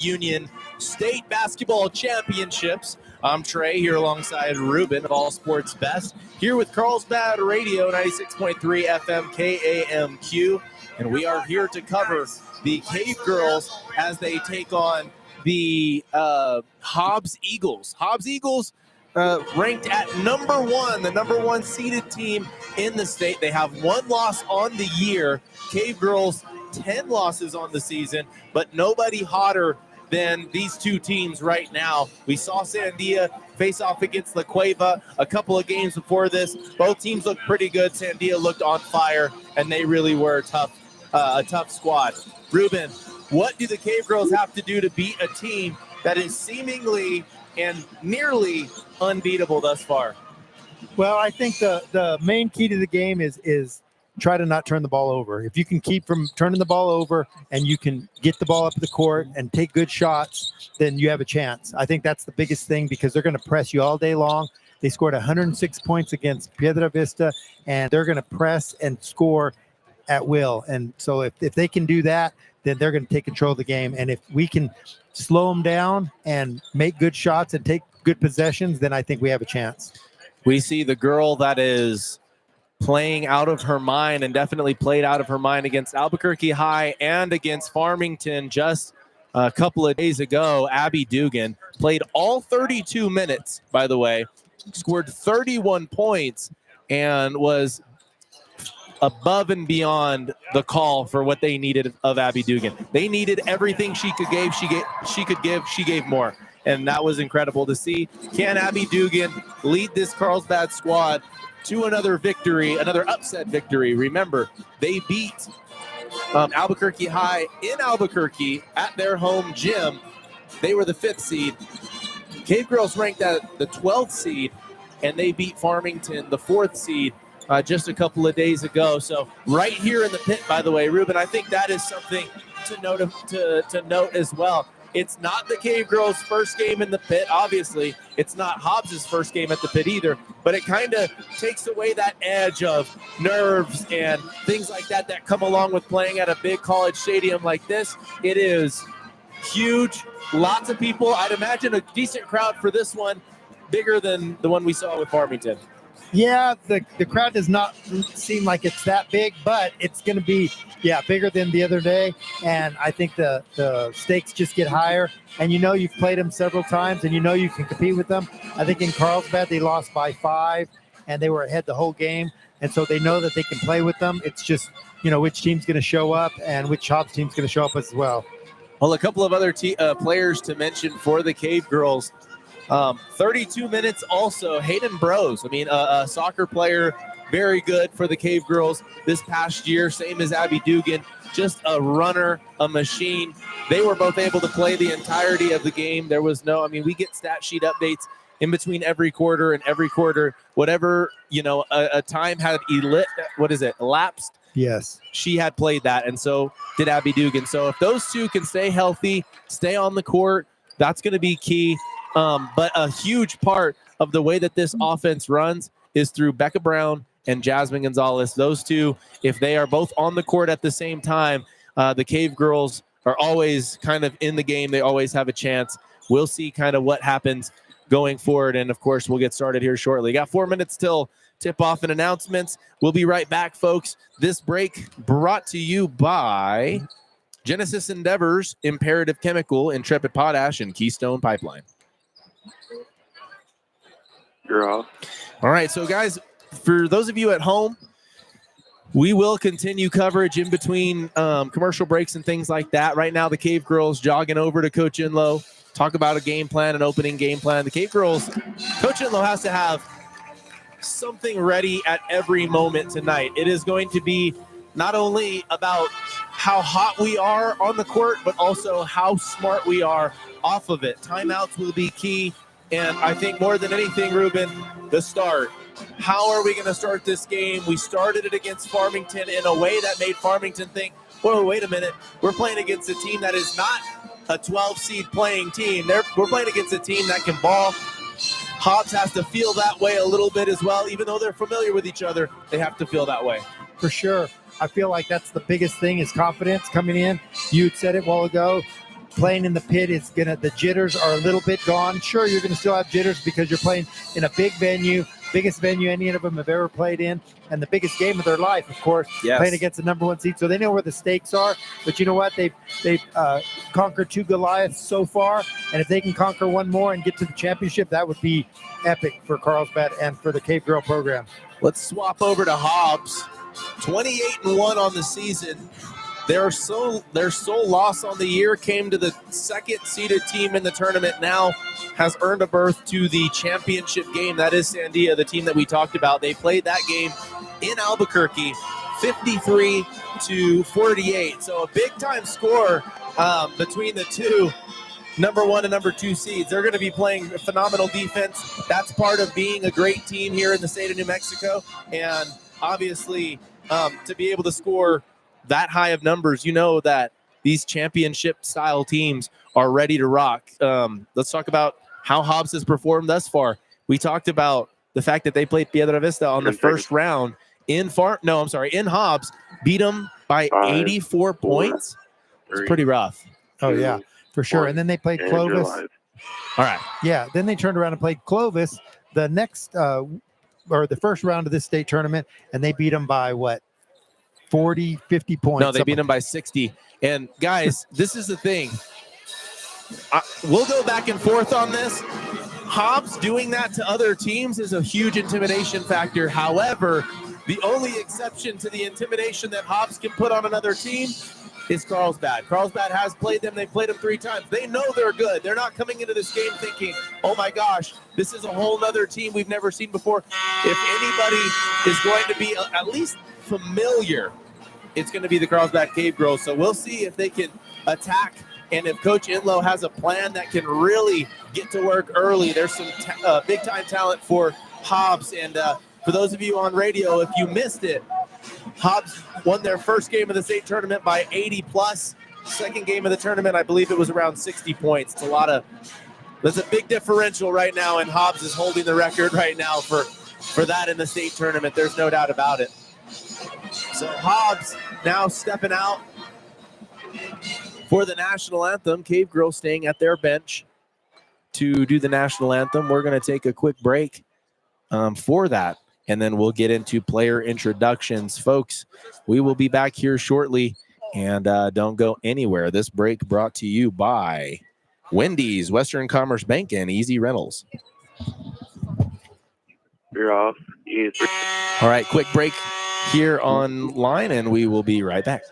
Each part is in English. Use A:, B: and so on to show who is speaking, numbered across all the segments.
A: Union State Basketball Championships. I'm Trey here alongside Ruben of All Sports Best, here with Carlsbad Radio 96.3 FM KAMQ, and we are here to cover the Cave Girls as they take on the Hobbs Eagles. Hobbs Eagles ranked at number one, the number one seeded team in the state. They have one loss on the year. Cave Girls 10 losses on the season, but nobody hotter than these two teams right now. We saw Sandia face off against La Cueva a couple of games before this. Both teams looked pretty good. Sandia looked on fire, and they really were a tough squad. Ruben, what do the Cave Girls have to do to beat a team that is seemingly and nearly unbeatable thus far?
B: Well, I think the main key to the game is try to not turn the ball over. If you can keep from turning the ball over and you can get the ball up the court and take good shots, then you have a chance. I think that's the biggest thing because they're going to press you all day long. They scored 106 points against Piedra Vista, and they're going to press and score at will. And so if they can do that, then they're going to take control of the game. And if we can slow them down and make good shots and take good possessions, then I think we have a chance.
A: We see the girl that is playing out of her mind and definitely played out of her mind against Albuquerque High and against Farmington just a couple of days ago. Abby Dugan played all 32 minutes, by the way, scored 31 points and was above and beyond the call for what they needed of Abby Dugan. They needed everything she could give. She gave more. And that was incredible to see. Can Abby Dugan lead this Carlsbad squad to another victory, another upset victory? Remember, they beat Albuquerque High in Albuquerque at their home gym. They were the 5th seed. Cave Girls ranked at the 12th seed, and they beat Farmington, the 4th seed, just a couple of days ago. So right here in the pit, by the way, Ruben, I think that is something to note as well. It's not the Cave Girls' first game in the pit, obviously. It's not Hobbs' first game at the pit either, but it kind of takes away that edge of nerves and things like that that come along with playing at a big college stadium like this. It is huge. Lots of people. I'd imagine a decent crowd for this one, bigger than the one we saw with Farmington.
B: Yeah, the crowd does not seem like it's that big, but it's going to be, bigger than the other day. And I think the stakes just get higher. And you've played them several times, and you can compete with them. I think in Carlsbad, they lost by 5, and they were ahead the whole game. And so they know that they can play with them. It's just, which team's going to show up and which Hobbs team's going to show up as well.
A: Well, a couple of other players to mention for the Cave Girls. 32 minutes also, Hayden Bros. A soccer player, very good for the Cave Girls this past year, same as Abby Dugan, just a runner, a machine. They were both able to play the entirety of the game. There was we get stat sheet updates in between every quarter, and every quarter, whatever, a time had elapsed.
B: Yes.
A: She had played that, and so did Abby Dugan. So if those two can stay healthy, stay on the court, that's going to be key. But a huge part of the way that this offense runs is through Becca Brown and Jasmine Gonzalez. Those two, if they are both on the court at the same time, the Cave Girls are always kind of in the game. They always have a chance. We'll see kind of what happens going forward. And, of course, we'll get started here shortly. Got 4 minutes till tip-off and announcements. We'll be right back, folks. This break brought to you by Genesis Endeavors, Imperative Chemical, Intrepid Potash, and Keystone Pipeline.
C: You're off.
A: All right, so guys, for those of you at home, we will continue coverage in between commercial breaks and things like that. Right now, the Cave Girls jogging over to Coach Inlow, talk about a game plan, an opening game plan. The Cave Girls, Coach Inlow has to have something ready at every moment tonight. It is going to be not only about how hot we are on the court, but also how smart we are off of it. Timeouts will be key. And I think more than anything, Ruben, the start. How are we going to start this game? We started it against Farmington in a way that made Farmington think, whoa, wait a minute. We're playing against a team that is not a 12-seed playing team. We're playing against a team that can ball. Hobbs has to feel that way a little bit as well. Even though they're familiar with each other, they have to feel that way.
B: For sure. I feel like that's the biggest thing is confidence coming in. You had said it a while ago. playing in the pit is the jitters are a little bit gone. Sure, you're gonna still have jitters because you're playing in a big venue, biggest venue any of them have ever played in, and the biggest game of their life, of course, playing against the number 1 seed. So they know where the stakes are. But you know what? They've conquered 2 Goliaths so far, and if they can conquer one more and get to the championship, that would be epic for Carlsbad and for the Cave Girl program.
A: Let's swap over to Hobbs. 28-1 on the season. Their sole loss on the year came to the second-seeded team in the tournament. Now has earned a berth to the championship game. That is Sandia, the team that we talked about. They played that game in Albuquerque, 53-48. So a big-time score between the two, number 1 and number 2 seeds. They're going to be playing phenomenal defense. That's part of being a great team here in the state of New Mexico. And obviously, to be able to score that high of numbers, you know that these championship-style teams are ready to rock. Let's talk about how Hobbs has performed thus far. We talked about the fact that they played Piedra Vista on the first round in Hobbs, beat them by 84 points. It's pretty rough.
B: Oh, yeah, for sure. And then they played Clovis.
A: All right.
B: Yeah, then they turned around and played Clovis the next or the first round of this state tournament, and they beat them by what? 40, 50 points.
A: No, they beat them by 60. And guys, this is the thing. We'll go back and forth on this. Hobbs doing that to other teams is a huge intimidation factor. However, the only exception to the intimidation that Hobbs can put on another team is Carlsbad. Carlsbad has played them. They've played them 3 times. They know they're good. They're not coming into this game thinking, oh my gosh, this is a whole nother team we've never seen before. If anybody is going to be at least familiar, it's going to be the Carlsbad Cavegirls. So we'll see if they can attack, and if Coach Inlow has a plan that can really get to work early. There's some big-time talent for Hobbs. And for those of you on radio, if you missed it, Hobbs won their first game of the state tournament by 80+. Second game of the tournament, I believe it was around 60 points. There's a big differential right now, and Hobbs is holding the record right now for that in the state tournament. There's no doubt about it. So Hobbs now stepping out for the national anthem. Cave Girls staying at their bench to do the national anthem. We're going to take a quick break for that, and then we'll get into player introductions. Folks, we will be back here shortly, and don't go anywhere. This break brought to you by Wendy's, Western Commerce Bank, and Easy Rentals.
C: You're off.
A: All right, quick break here online, and we will be right back.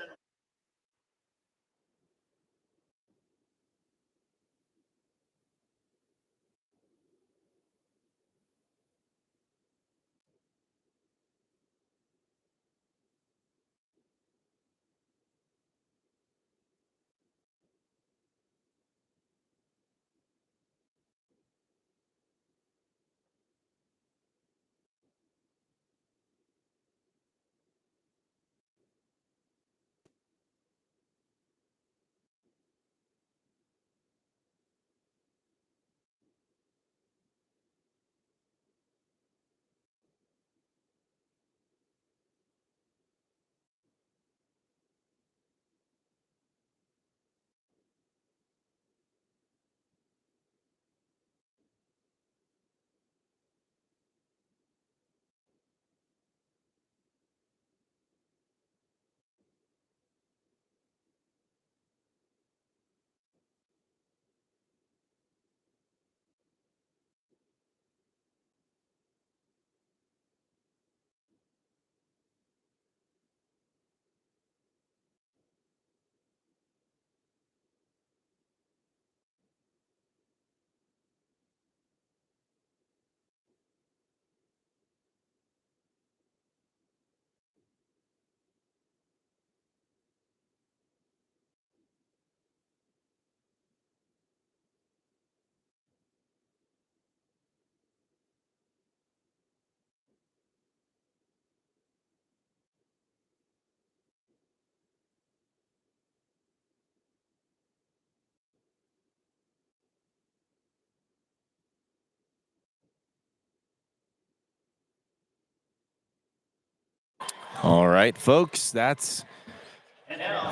A: All right, folks, that's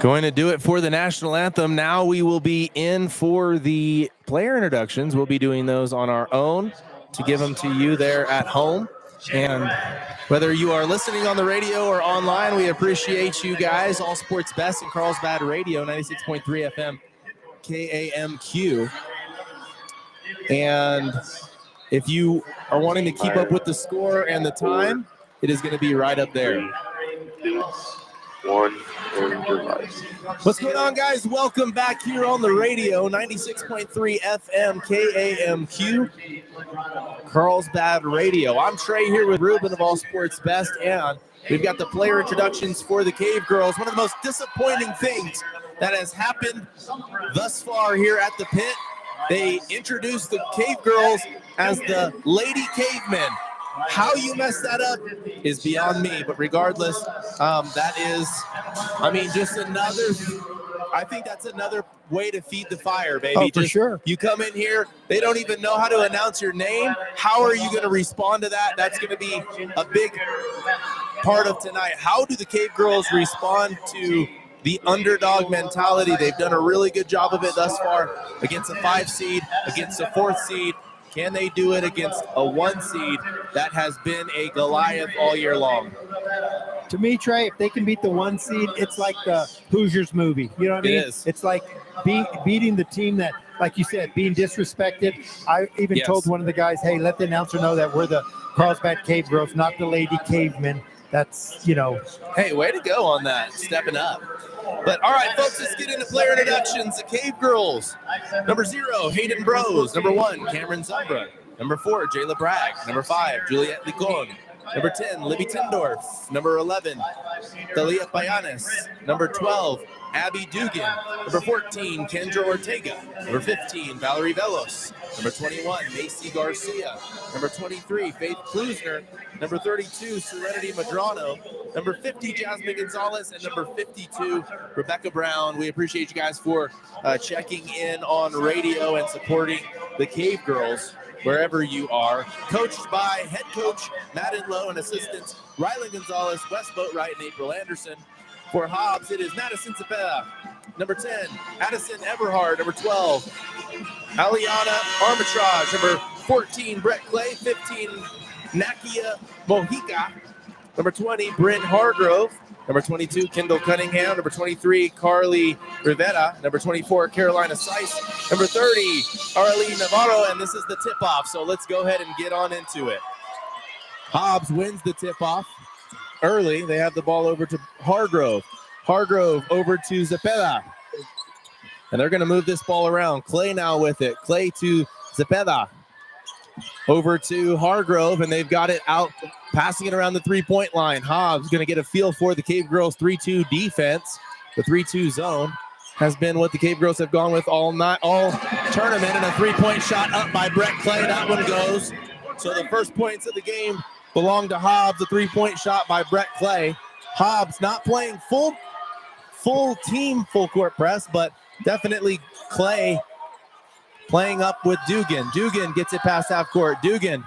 A: Going to do it for the national anthem. Now we will be in for the player introductions. We'll be doing those on our own to give them to you there at home. And whether you are listening on the radio or online, we appreciate you guys. All Sports Best in Carlsbad Radio, 96.3 FM, KAMQ. And if you are wanting to keep up with the score and the time, it is going to be right up there.
C: 1 and device.
A: What's going on, guys? Welcome back here on the radio, 96.3 FM KAMQ, Carlsbad Radio. I'm Trey here with Ruben of All Sports Best, and we've got the player introductions for the Cave Girls. One of the most disappointing things that has happened thus far here at the pit. They introduced the Cave Girls as the Lady Cavemen. How you mess that up is beyond me, but regardless, that is, just another, I think that's another way to feed the fire, baby.
B: Oh, for sure.
A: You come in here, they don't even know how to announce your name. How are you going to respond to that? That's going to be a big part of tonight. How do the Cave Girls respond to the underdog mentality? They've done a really good job of it thus far against a 5 seed, against a 4th seed. Can they do it against a 1 seed that has been a Goliath all year long?
B: To me, Trey, if they can beat the 1 seed, it's like the Hoosiers movie. You know what I mean?
A: It is.
B: It's like beating the team that, like you said, being disrespected. I even told one of the guys, hey, let the announcer know that we're the Carlsbad Cave Girls, not the Lady Cavemen. That's,
A: Hey, way to go on that, stepping up. But all right, folks, let's get into player introductions. The Cave Girls. Number 0, Hayden Bros. Number 1, Cameron Zumbra. Number 4, Jayla Bragg. Number 5, Juliet Licon. Number 10, Libby Tindorf. Number 11, Dalia Payanes. Number 12, Abby Dugan. Number 14, Kendra Ortega. Number 15, Valerie Velos. Number 21, Macy Garcia. Number 23, Faith Klusner. Number 32, Serenity Madrano. Number 50, Jasmine Gonzalez. And number 52, Rebecca Brown. We appreciate you guys for checking in on radio and supporting the Cave Girls wherever you are. Coached by head coach Madden Lowe and assistants Rylan Gonzalez, Wes Boatwright, and April Anderson. For Hobbs, it is Madison Cepeda. Number 10, Addison Everhard. Number 12, Aliana Armitage. Number 14, Brett Clay. 15, Nakia Mojica. Number 20, Bryn Hargrove. Number 22, Kendall Cunningham. Number 23, Carly Rivera. Number 24, Carolina Seiss. Number 30, Arlene Navarro. And this is the tip-off, so let's go ahead and get on into it. Hobbs wins the tip-off early. They have the ball over to Hargrove. Hargrove over to Zepeda. And they're going to move this ball around. Clay now with it. Clay to Zepeda. Over to Hargrove, and they've got it out, passing it around the three-point line. Hobbs going to get a feel for the Cave Girls 3-2 defense. The 3-2 zone has been what the Cave Girls have gone with all tournament, and a three-point shot up by Brett Clay. That one goes. So the first points of the game belong to Hobbs. A three-point shot by Brett Clay. Hobbs not playing full team, full court press, but definitely Clay playing up with Dugan. Dugan gets it past half court. Dugan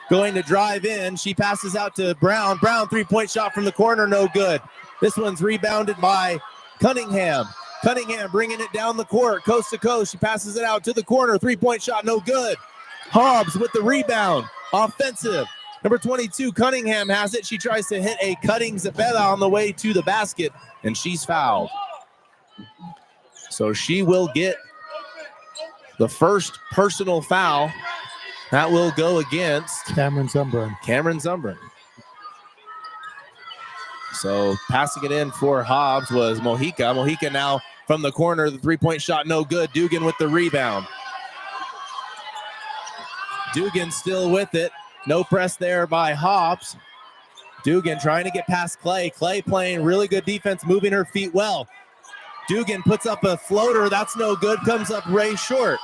A: going to drive in. She passes out to Brown. Brown, three-point shot from the corner, no good. This one's rebounded by Cunningham. Cunningham bringing it down the court, coast to coast. She passes it out to the corner. Three-point shot, no good. Hobbs with the rebound. Offensive. Number 22, Cunningham has it. She tries to hit a cutting Zepeda on the way to the basket, and she's fouled. So she will get the first personal foul. That will go against
B: Cameron Zumbra.
A: So passing it in for Hobbs was Mojica. Mojica now from the corner. The three-point shot, no good. Dugan with the rebound. Dugan still with it. No press there by Hobbs. Dugan trying to get past Clay. Clay playing really good defense, moving her feet well. Dugan puts up a floater. That's no good. Comes up Ray short.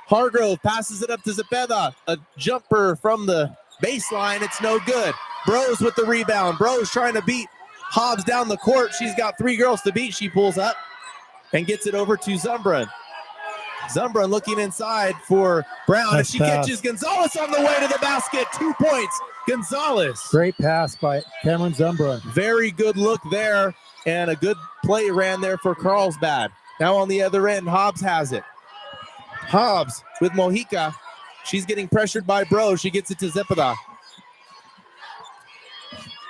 A: Hargrove passes it up to Zepeda. A jumper from the baseline. It's no good. Bros with the rebound. Bros trying to beat Hobbs down the court. She's got 3 girls to beat. She pulls up and gets it over to Zumbra. Zumbra looking inside for Brown.
B: Nice
A: and she
B: pass.
A: catches Gonzalez on the way to the basket. 2 points. Gonzalez.
B: Great pass by Cameron Zumbra.
A: Very good look there and a good play ran there for Carlsbad. Now on the other end, Hobbs has it. Hobbs with Mojica. She's getting pressured by Bro. She gets it to Zepeda.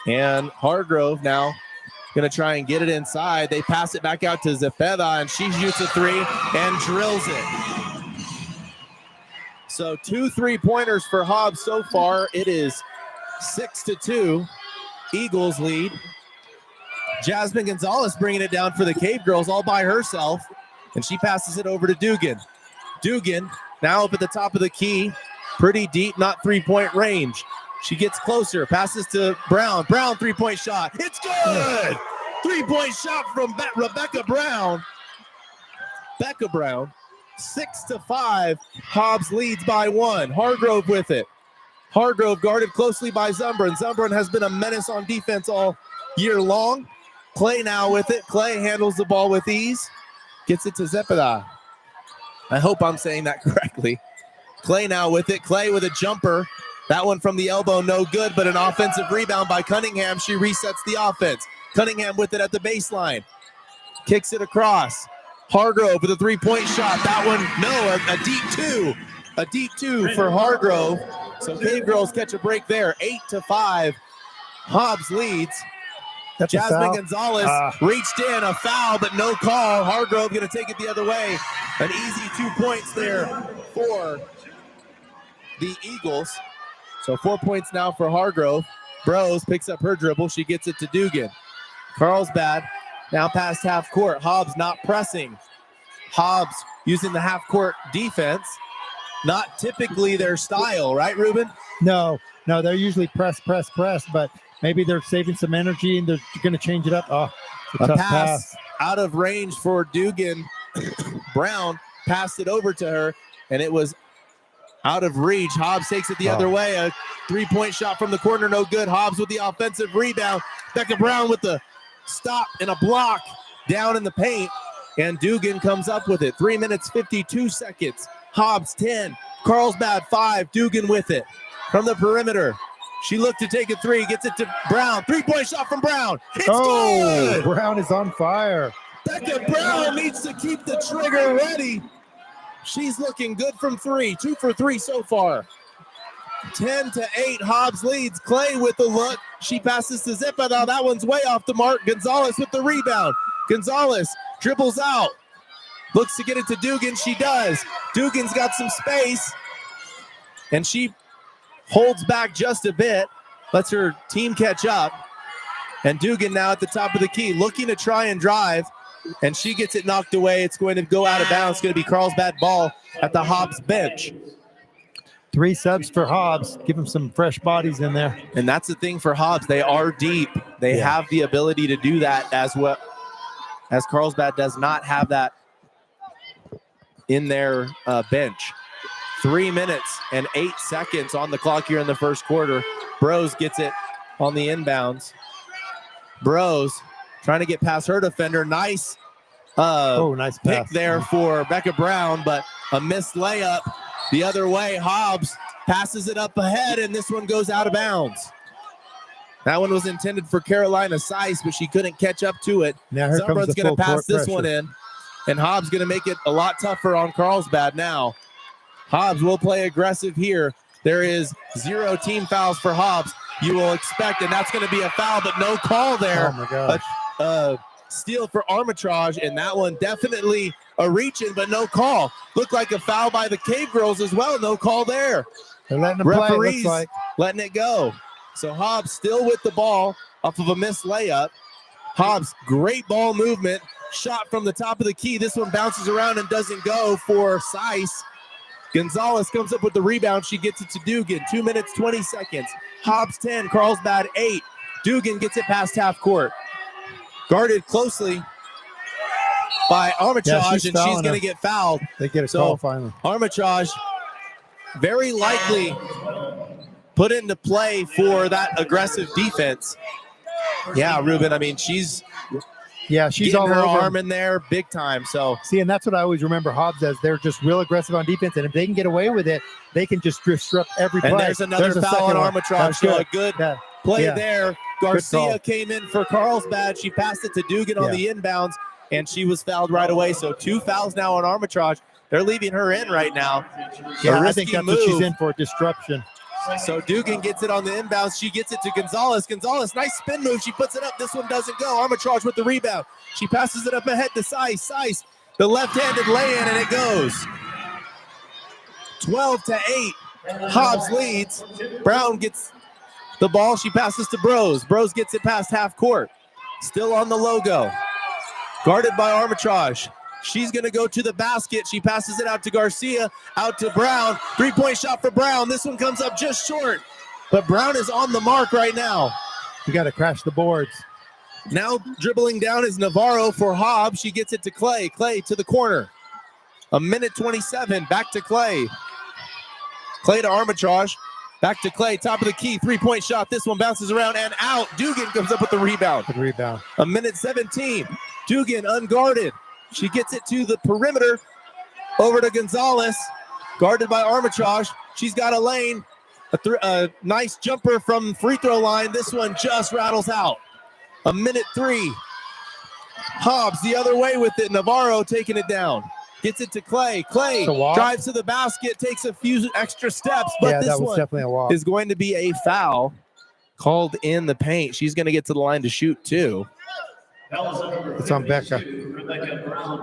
A: And Hargrove now going to try and get it inside. They pass it back out to Zepeda, and she shoots a three and drills it. So 2 3-pointers for Hobbs so far. It is 6-2. Eagles lead. Jasmine Gonzalez bringing it down for the Cave Girls all by herself, and she passes it over to Dugan. Dugan now up at the top of the key, pretty deep, not 3-point range. She gets closer, passes to Brown. Brown 3-point shot. It's good. 3-point shot from Rebecca Brown. Becca Brown, 6-5. Hobbs leads by 1. Hargrove with it. Hargrove guarded closely by Zumbrin. Zumbrin has been a menace on defense all year long. Clay now with it. Clay handles the ball with ease. Gets it to Zepeda. I hope I'm saying that correctly. Clay now with it. Clay with a jumper. That one from the elbow, no good, but an offensive rebound by Cunningham. She resets the offense. Cunningham with it at the baseline. Kicks it across. Hargrove with a 3-point shot. That one, no, a deep two. A deep two for Hargrove. So Cave Girls catch a break there. 8-5. Hobbs leads.
B: That's
A: Jasmine Gonzalez reached in, a foul, but no call. Hargrove going to take it the other way. An easy 2 points there for the Eagles. So 4 points now for Hargrove. Bros picks up her dribble. She gets it to Dugan. Carlsbad now past half court. Hobbs not pressing. Hobbs using the half court defense. Not typically their style, right, Ruben?
B: No, they're usually press, but maybe they're saving some energy and they're going to change it up. Oh,
A: a tough pass out of range for Dugan. Brown passed it over to her, and it was out of reach. Hobbs takes it the other way. A 3-point shot from the corner, no good. Hobbs with the offensive rebound. Becca Brown with the stop and a block down in the paint, and Dugan comes up with it. 3 minutes, 52 seconds. Hobbs 10, Carlsbad 5. Dugan with it from the perimeter. She looked to take a three, gets it to Brown. 3-point shot from Brown. It's good.
B: Brown is on fire.
A: Becca Brown needs to keep the trigger ready. She's looking good from 3. 2 for 3 so far. 10-8. Hobbs leads. Clay with the look. She passes to Zepeda. That one's way off the mark. Gonzalez with the rebound. Gonzalez dribbles out. Looks to get it to Dugan. She does. Dugan's got some space, and she holds back just a bit, lets her team catch up. And Dugan now at the top of the key, looking to try and drive, and she gets it knocked away. It's going to go out of bounds. It's going to be Carlsbad ball at the Hobbs bench.
B: 3 subs for Hobbs. Give them some fresh bodies in there.
A: And that's the thing for Hobbs. They are deep. They have the ability to do that as well, as Carlsbad does not have that in their bench. 3 minutes and 8 seconds on the clock here in the first quarter. Bros gets it on the inbounds. Bros trying to get past her defender. Nice
B: nice
A: pick
B: pass
A: there for Becca Brown, but a missed layup the other way. Hobbs passes it up ahead, and this one goes out of bounds. That one was intended for Carolina Seiss, but she couldn't catch up to it.
B: Now here comes the
A: going to pass this
B: pressure.
A: one in, and Hobbs going to make it a lot tougher on Carlsbad now. Hobbs will play aggressive here. There is 0 team fouls for Hobbs. You will expect, and that's going to be a foul, but no call there.
B: Oh, my gosh.
A: Steal for Armitage, and that one definitely a reach-in, but no call. Looked like a foul by the Cave Girls as well. No call there.
B: They're letting them
A: Referees
B: play, looks like.
A: letting it go. So Hobbs still with the ball off of a missed layup. Hobbs, great ball movement. Shot from the top of the key. This one bounces around and doesn't go for Seiss. Gonzalez comes up with the rebound. She gets it to Dugan. 2 minutes, 20 seconds. Hobbs 10, Carlsbad 8. Dugan gets it past half court. Guarded closely by Armitage, and she's going to get fouled.
B: They get a call finally.
A: Armitage very likely put into play for that aggressive defense. Yeah, Ruben, I mean, she's
B: all
A: her
B: over
A: arm in there big time. So
B: see, and that's what I always remember Hobbs as. They're just real aggressive on defense, and if they can get away with it, they can just disrupt every play.
A: And there's another foul on Armitage. So a good play
B: Yeah.
A: there.
B: call.
A: Garcia came in for Carlsbad. She passed it to Dugan on the inbounds, and she was fouled right away. So 2 fouls now on Armitage. They're leaving her in right now.
B: Yeah, I think that's what she's in for, disruption.
A: So Dugan gets it on the inbounds. She gets it to Gonzalez. Gonzalez, nice spin move. She puts it up. This one doesn't go. Armitage with the rebound. She passes it up ahead to Seiss. Seiss, the left-handed lay-in, and it goes. 12-8. Hobbs leads. Brown gets the ball. She passes to Bros. Bros gets it past half court. Still on the logo. Guarded by Armitage. She's going to go to the basket. She passes it out to Garcia, out to Brown. Three-point shot for Brown. This one comes up just short. But Brown is on the mark right now.
B: You got to crash the boards.
A: Now dribbling down is Navarro for Hobbs. She gets it to Clay. Clay to the corner. 1:27. Back to Clay. Clay to Armitage. Back to Clay. Top of the key. Three-point shot. This one bounces around and out. Dugan comes up with the rebound.
B: Good rebound.
A: 1:17. Dugan unguarded. She gets it to the perimeter. Over to Gonzalez. Guarded by Armitage. She's got a lane. A nice jumper from free throw line. This one just rattles out. 1:03. Hobbs the other way with it. Navarro taking it down. Gets it to Clay. Clay drives to the basket, takes a few extra steps, but this one
B: definitely a walk.
A: is going to be a foul called in the paint. She's going to get to the line to shoot too.
B: It's on Becca.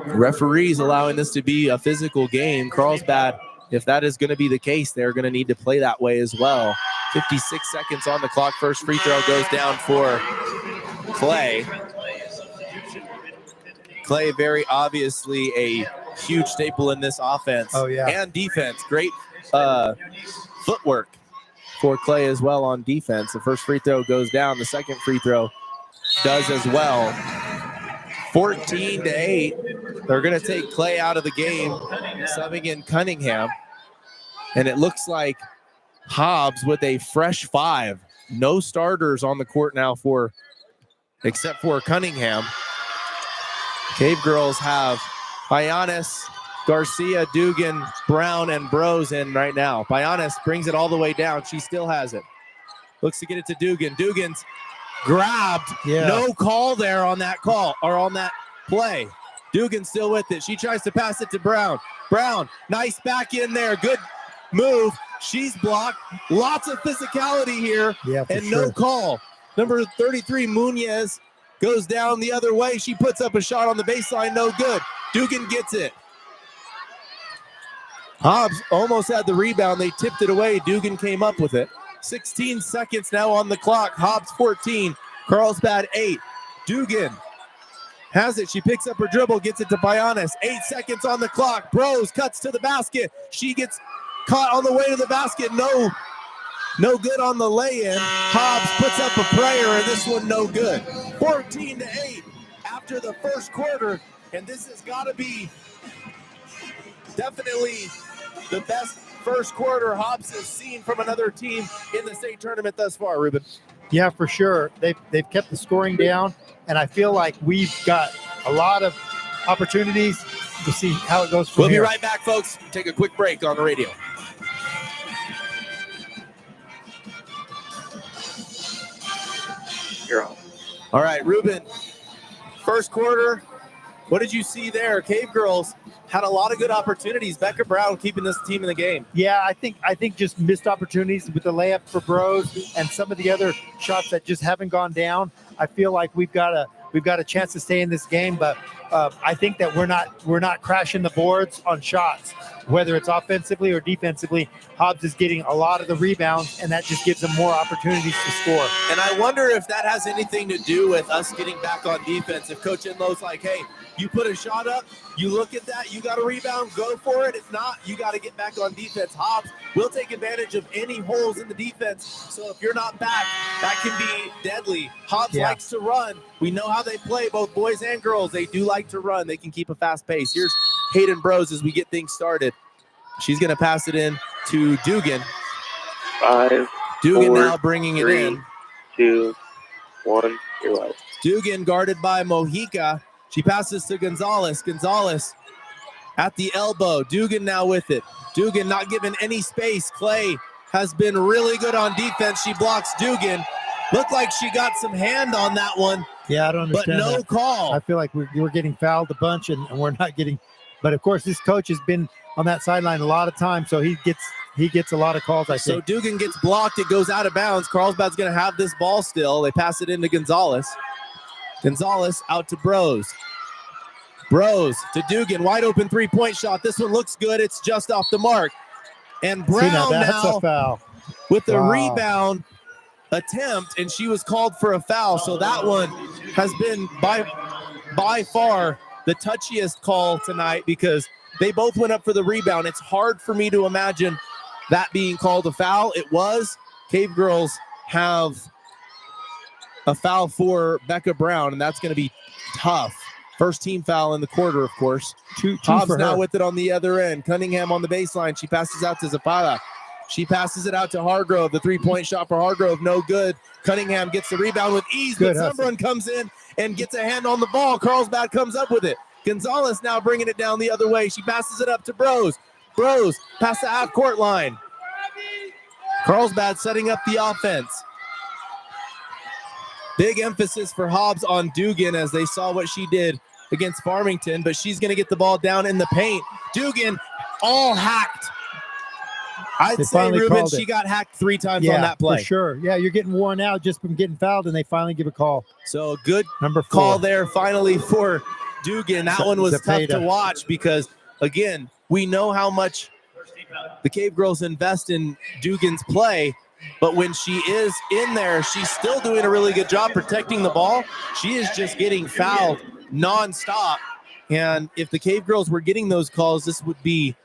A: Referees allowing this to be a physical game. Carlsbad, if that is going to be the case, they're going to need to play that way as well. 56 seconds on the clock. First free throw goes down for Clay. Clay, very obviously a huge staple in this offense and defense. Great footwork for Clay as well on defense. The first free throw goes down. The second free throw does as well. 14-8. They're going to take Clay out of the game, subbing in Cunningham. And it looks like Hobbs with a fresh 5. No starters on the court now except for Cunningham. Cave Girls have Payanis, Garcia, Dugan, Brown, and Bros in right now. Payanis brings it all the way down. She still has it. Looks to get it to Dugan. Dugan's grabbed. No call there on that call or on that play. Dugan still with it. She tries to pass it to Brown. Brown, nice back in there. Good move. She's blocked. Lots of physicality here and no call. Number 33, Munoz, goes down the other way. She puts up a shot on the baseline. No good. Dugan gets it. Hobbs almost had the rebound. They tipped it away. Dugan came up with it. 16 seconds now on the clock. Hobbs 14. Carlsbad 8. Dugan has it. She picks up her dribble, gets it to Payanis. 8 seconds on the clock. Bros cuts to the basket. She gets caught on the way to the basket. No good on the lay-in. Hobbs puts up a prayer, and this one no good. 14-8 after the first quarter, and this has got to be definitely the best first quarter Hobbs has seen from another team in the state tournament thus far, Ruben.
B: Yeah, for sure. They've kept the scoring down, and I feel like we've got a lot of opportunities to see how it goes from here.
A: We'll be right back, folks. Take a quick break on the radio.
C: You're on.
A: All right, Ruben, first quarter, what did you see there? Cave Girls had a lot of good opportunities. Becca Brown keeping this team in the game.
B: Yeah, I think just missed opportunities with the layup for Bros and some of the other shots that just haven't gone down. I feel like we've got a chance to stay in this game, but I think that we're not crashing the boards on shots, whether it's offensively or defensively. Hobbs is getting a lot of the rebounds, and that just gives them more opportunities to score.
A: And I wonder if that has anything to do with us getting back on defense. If Coach Enlow's like, hey, you put a shot up, you look at that, you got a rebound, go for it. If not, you got to get back on defense. Hobbs will take advantage of any holes in the defense. So if you're not back, that can be deadly. Hobbs likes to run. We know how they play, both boys and girls. They do like to run. They can keep a fast pace. Here's Hayden Bros as we get things started. She's going to pass it in to Dugan.
C: 5,
A: Dugan
C: 4,
A: now bringing
C: 3,
A: it in.
C: 2, 1, you're live.
A: Dugan guarded by Mojica. She passes to Gonzalez. Gonzalez at the elbow. Dugan now with it. Dugan not given any space. Clay has been really good on defense. She blocks Dugan. Looked like she got some hand on that one,
B: Yeah, I don't
A: but
B: understand
A: no
B: that.
A: call.
B: I feel like we're getting fouled a bunch and we're not getting. But of course, this coach has been on that sideline a lot of times, so he gets a lot of calls. I
A: So
B: think.
A: Dugan gets blocked. It goes out of bounds. Carlsbad's going to have this ball still. They pass it into Gonzalez. Gonzalez out to Bros. Bros to Dugan. Wide open three-point shot. This one looks good. It's just off the mark. And Brown
B: See, that's
A: now
B: a foul.
A: with the
B: Wow.
A: rebound attempt, and she was called for a foul. So that one has been by far the touchiest call tonight because they both went up for the rebound. It's hard for me to imagine that being called a foul. It was. Cave Girls have a foul for Becca Brown, and that's going to be tough. First team foul in the quarter, of course.
B: Two
A: Hobbs
B: for
A: now
B: her.
A: with it on the other end. Cunningham on the baseline. She passes out to Zapata. She passes it out to Hargrove. The three-point shot for Hargrove, no good. Cunningham gets the rebound with ease,
B: Good
A: but
B: hustle.
A: Zumbrun comes in and gets a hand on the ball. Carlsbad comes up with it. Gonzalez now bringing it down the other way. She passes it up to Bros. Bros past the half-court line. Carlsbad setting up the offense. Big emphasis for Hobbs on Dugan as they saw what she did against Farmington, but she's going to get the ball down in the paint. Dugan all hacked. I'd
B: They
A: say,
B: finally
A: Ruben,
B: called it.
A: she got hacked 3 times on that play.
B: For sure. Yeah, you're getting worn out just from getting fouled, and they finally give a call.
A: So a good
B: Number 4.
A: call there finally for Dugan. That one was tough
B: Zapata.
A: to watch because, again, we know how much the Cave Girls invest in Dugan's play, but when she is in there, she's still doing a really good job protecting the ball. She is just getting fouled nonstop. And if the Cave Girls were getting those calls, this would be,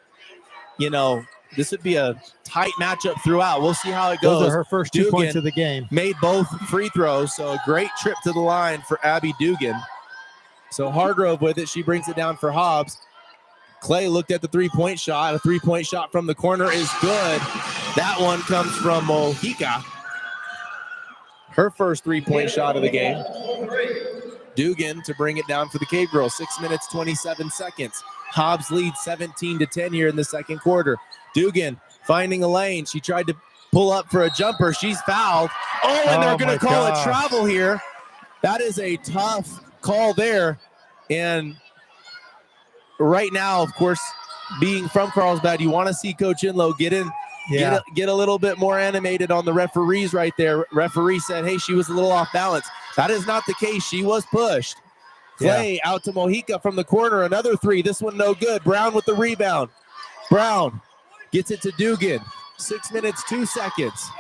A: this would be a tight matchup throughout. We'll see how it goes.
B: Those are her first 2
A: Dugan
B: points of the game.
A: made both free throws, so a great trip to the line for Abby Dugan. So Hargrove with it. She brings it down for Hobbs. Clay looked at the three-point shot. A three-point shot from the corner is good. That one comes from Mojica. Her first three-point shot of the game. Dugan to bring it down for the Cave Girls. 6 minutes, 27 seconds. Hobbs leads 17-10 here in the second quarter. Dugan finding a lane. She tried to pull up for a jumper. She's fouled. Oh, and they're going to call it travel here. That is a tough call there. And right now, of course, being from Carlsbad, you want to see Coach Inlow get in, get a little bit more animated on the referees right there. Referee said, hey, she was a little off balance. That is not the case. She was pushed. Clay out to Mojica from the corner. Another 3. This one no good. Brown with the rebound. Brown gets it to Dugan. 6 minutes, 2 seconds.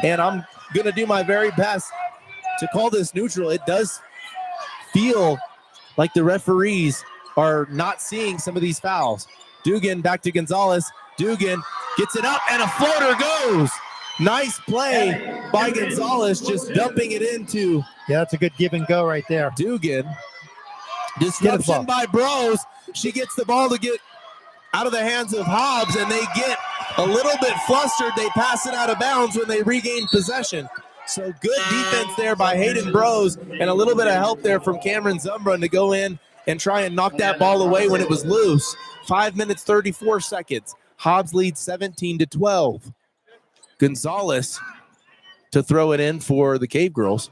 A: And I'm going to do my very best to call this neutral. It does feel like the referees are not seeing some of these fouls. Dugan back to Gonzalez. Dugan gets it up and a floater goes. Nice play by Gonzalez, just dumping it into.
B: Yeah, that's a good give and go right there.
A: Dugan. Disruption by Bros. She gets the ball to get out of the hands of Hobbs, and they get a little bit flustered. They pass it out of bounds when they regain possession. So good defense there by Hayden Bros, and a little bit of help there from Cameron Zumbrun to go in and try and knock that ball away when it was loose. 5 minutes, 34 seconds. Hobbs leads 17-12. Gonzalez to throw it in for the Cave Girls.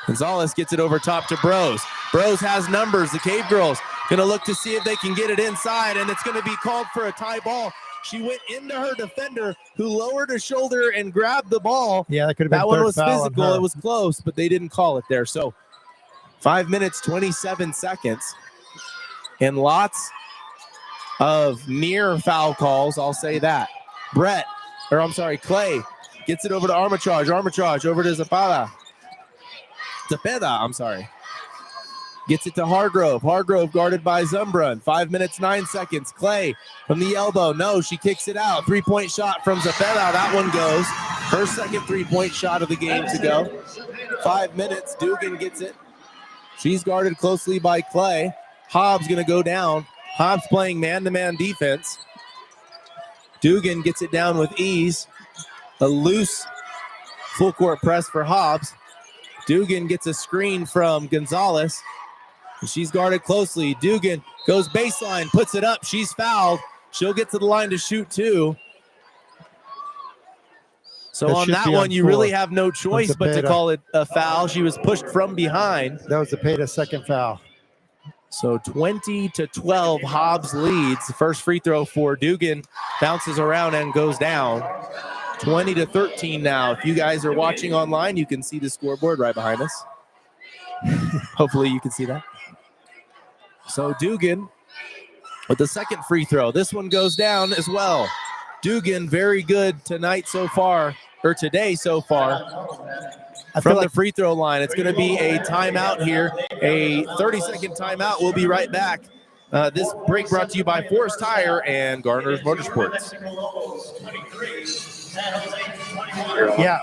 A: Gonzalez gets it over top to Bros. Bros has numbers. The Cave Girls going to look to see if they can get it inside, and it's going to be called for a tie ball. She went into her defender, who lowered her shoulder and grabbed the ball.
B: Yeah, that could have been
A: that one was
B: foul
A: physical.
B: on her.
A: It was close, but they didn't call it there. So 5 minutes, 27 seconds, and lots of near foul calls. I'll say that. Clay gets it over to Armitage. Armitage over to Zapata. Gets it to Hargrove. Hargrove guarded by Zumbrun. 5 minutes, 9 seconds. Clay from the elbow. No, she kicks it out. 3-point shot from Zapata. That one goes. Her second 3-point shot of the game to go. 5 minutes. Dugan gets it. She's guarded closely by Clay. Hobbs going to go down. Hobbs playing man-to-man defense. Dugan gets it down with ease. A loose full-court press for Hobbs. Dugan gets a screen from Gonzalez. She's guarded closely. Dugan goes baseline, puts it up. She's fouled. She'll get to the line to shoot 2. So
B: That
A: on
B: should
A: that
B: be
A: one,
B: on
A: you
B: 4.
A: really have no choice but to
B: Zepeda.
A: call it a foul. She was pushed from behind.
B: That was Zepeda's second foul.
A: So 20-12, Hobbs leads. The first free throw for Dugan bounces around and goes down. 20-13 now. If you guys are watching online, you can see the scoreboard right behind us. Hopefully you can see that. So Dugan with the second free throw. This one goes down as well. Dugan very good tonight so far, or today so far. From the free throw line. It's going to be a timeout here, a 30-second timeout. We'll be right back. This break brought to you by Forest Tire and Garner's Motorsports.
B: Yeah,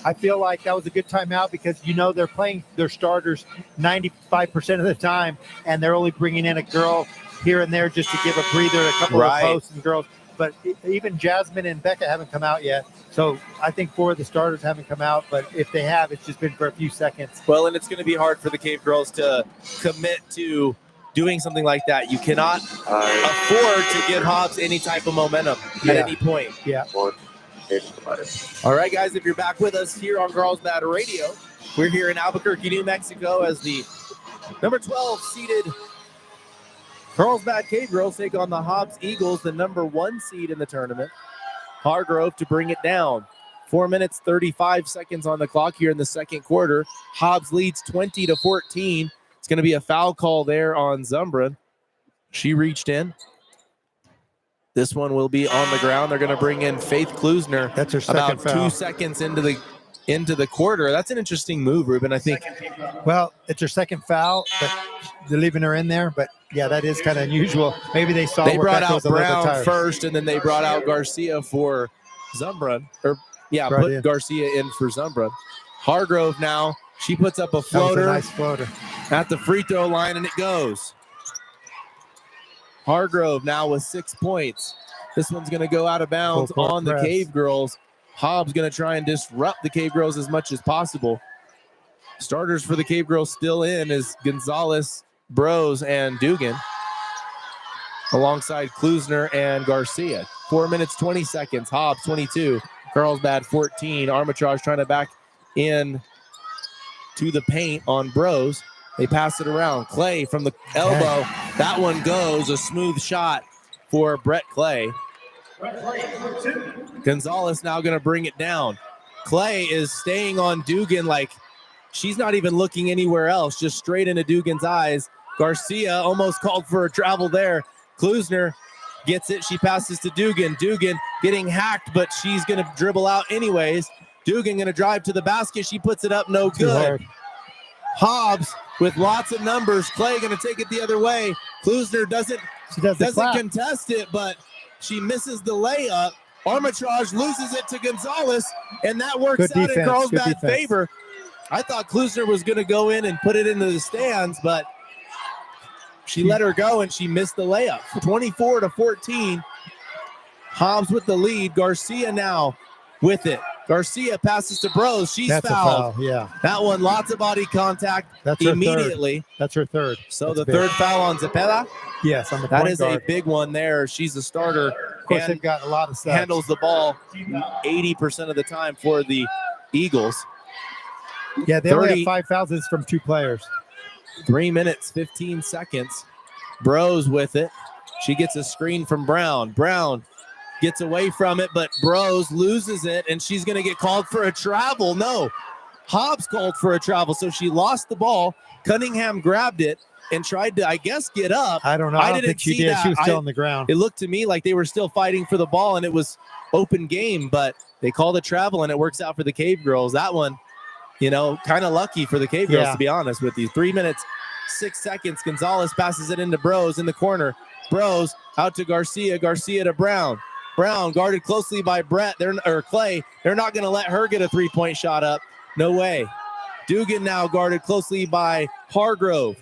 B: I feel like that was a good timeout because, you know, they're playing their starters 95% of the time, and they're only bringing in a girl here and there just to give a breather, a couple of posts and girls. But even Jasmine and Becca haven't come out yet. So I think 4 of the starters haven't come out, but if they have, it's just been for a few seconds.
A: Well, and it's going to be hard for the Cave Girls to commit to doing something like that. You cannot afford to give Hobbs any type of momentum at any point.
B: Yeah.
A: All right, guys, if you're back with us here on Carlsbad Radio, we're here in Albuquerque, New Mexico, as the number 12 seeded Carlsbad Cavegirls take on the Hobbs Eagles, the number 1 seed in the tournament. Hargrove to bring it down. 4 minutes, 35 seconds on the clock here in the second quarter. Hobbs leads 20-14. It's going to be a foul call there on Zumbra. She reached in. This one will be on the ground. They're going to bring in Faith Klusner.
B: That's her second
A: about
B: foul.
A: 2 seconds into the quarter. That's an interesting move, Ruben, I think.
B: Well, it's her second foul, but they're leaving her in there. But yeah, that is kind of unusual. Maybe they saw
A: they brought
B: Becca
A: out
B: was a little bit
A: Brown
B: tired.
A: first, and then they brought out Garcia for Zumbra. Put Garcia in for Zumbra. Hargrove now, she puts up a floater,
B: That was a nice floater
A: at the free throw line, and it goes. Hargrove now with 6 points. This one's going to go out of bounds on the Cave Girls. Hobbs going to try and disrupt the Cave Girls as much as possible. Starters for the Cave Girls still in is Gonzalez, Bros, and Dugan, alongside Klusner and Garcia. 4 minutes, 20 seconds. Hobbs 22, Carlsbad 14. Armitage trying to back in to the paint on Bros. They pass it around. Clay from the elbow. That one goes. A smooth shot for Brett Clay. Gonzalez now going to bring it down. Clay is staying on Dugan like she's not even looking anywhere else, just straight into Dugan's eyes. Garcia almost called for a travel there. Klusner gets it. She passes to Dugan. Dugan getting hacked, but she's going to dribble out anyways. Dugan going to drive to the basket. She puts it up, no good. Hobbs with lots of numbers. Clay going to take it the other way. Klusner doesn't contest it, but she misses the layup. Armitage loses it to Gonzalez, and that works out in Carlsbad's favor. I thought Klusner was going to go in and put it into the stands, but she let her go, and she missed the layup. 24-14. Hobbs with the lead. Garcia now with it. Garcia passes to Bros. She's fouled.
B: A foul, yeah.
A: That one, lots of body contact immediately.
B: That's her third.
A: So the third foul on Zepeda.
B: Yes, on the point
A: guard. That is a big one there. She's a starter.
B: Of course, they've got a lot of stats.
A: Handles the ball 80% of the time for the Eagles.
B: Yeah, they only have 5 fouls from 2 players.
A: 3 minutes, 15 seconds. Bros with it. She gets a screen from Brown. Brown gets away from it, but Bros loses it, and she's going to get called for a travel. No, Hobbs called for a travel, so she lost the ball. Cunningham grabbed it and tried to, I guess, get up.
B: I don't know. I don't think she did. She was still on the ground.
A: It looked to me like they were still fighting for the ball, and it was open game, but they called a travel, and it works out for the Cave Girls. That one, kind of lucky for the Cave Girls, to be honest with you. 3 minutes, 6 seconds. Gonzalez passes it into Bros in the corner. Bros out to Garcia. Garcia to Brown. Brown guarded closely by Clay. They're not going to let her get a 3-point shot up. No way. Dugan now guarded closely by Hargrove.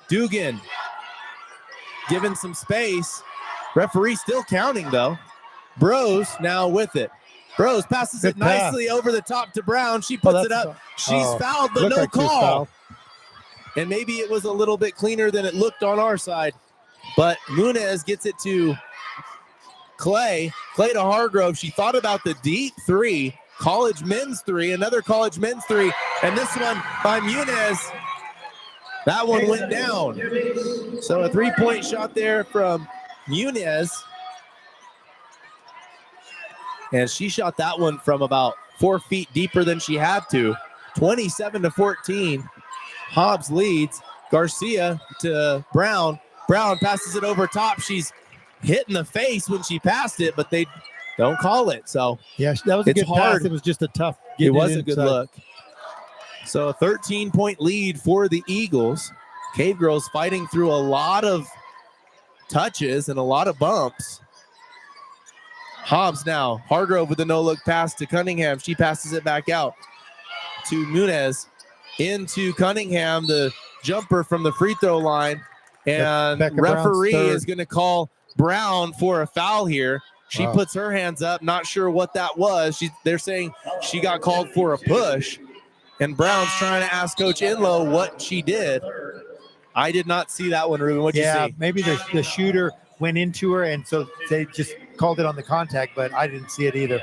A: Dugan given some space. Referee still counting, though. Bros now with it. Bros passes it nicely over the top to Brown. She puts it up. She's fouled, but no call. And maybe it was a little bit cleaner than it looked on our side. But Munez gets it to Clay. Clayton Hargrove, she thought about the deep three, college men's three, another college men's three, and this one by Muniz. That one went down. So a three-point shot there from Muniz. And she shot that one from about 4 feet deeper than she had to. 27-14. Hobbs leads. Garcia to Brown. Brown passes it over top. She's hit in the face when she passed it, but they don't call it. So
B: yeah, that was a good
A: hard.
B: pass. It was just a tough.
A: It was a good look. So a 13-point lead for the Eagles. Cave Girls fighting through a lot of touches and a lot of bumps. Hobbs now. Hargrove with a no-look pass to Cunningham. She passes it back out to Muniz. Into Cunningham, the jumper from the free throw line. And referee is going to call Brown for a foul here. She puts her hands up, not sure what that was. They're saying she got called for a push. And Brown's trying to ask Coach Enlow what she did. I did not see that one, Ruben. What'd you see?
B: Maybe the shooter went into her, and so they just called it on the contact, but I didn't see it either.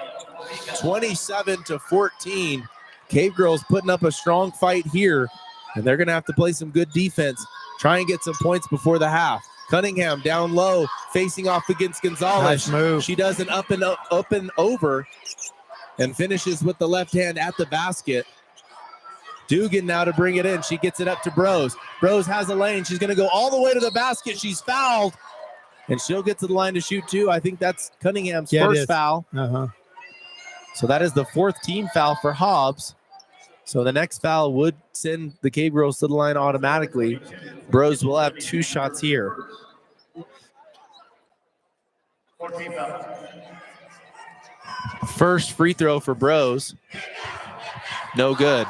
A: 27-14. Cave Girls putting up a strong fight here, and they're going to have to play some good defense, try and get some points before the half. Cunningham down low, facing off against Gonzalez.
B: Nice move.
A: She does an up and over and finishes with the left hand at the basket. Dugan now to bring it in. She gets it up to Bros. Bros has a lane. She's going to go all the way to the basket. She's fouled, and she'll get to the line to shoot too. I think that's Cunningham's first foul. So that is the fourth team foul for Hobbs. So the next foul would send the Cave Girls to the line automatically. Bros will have 2 shots here. First free throw for Bros. No good.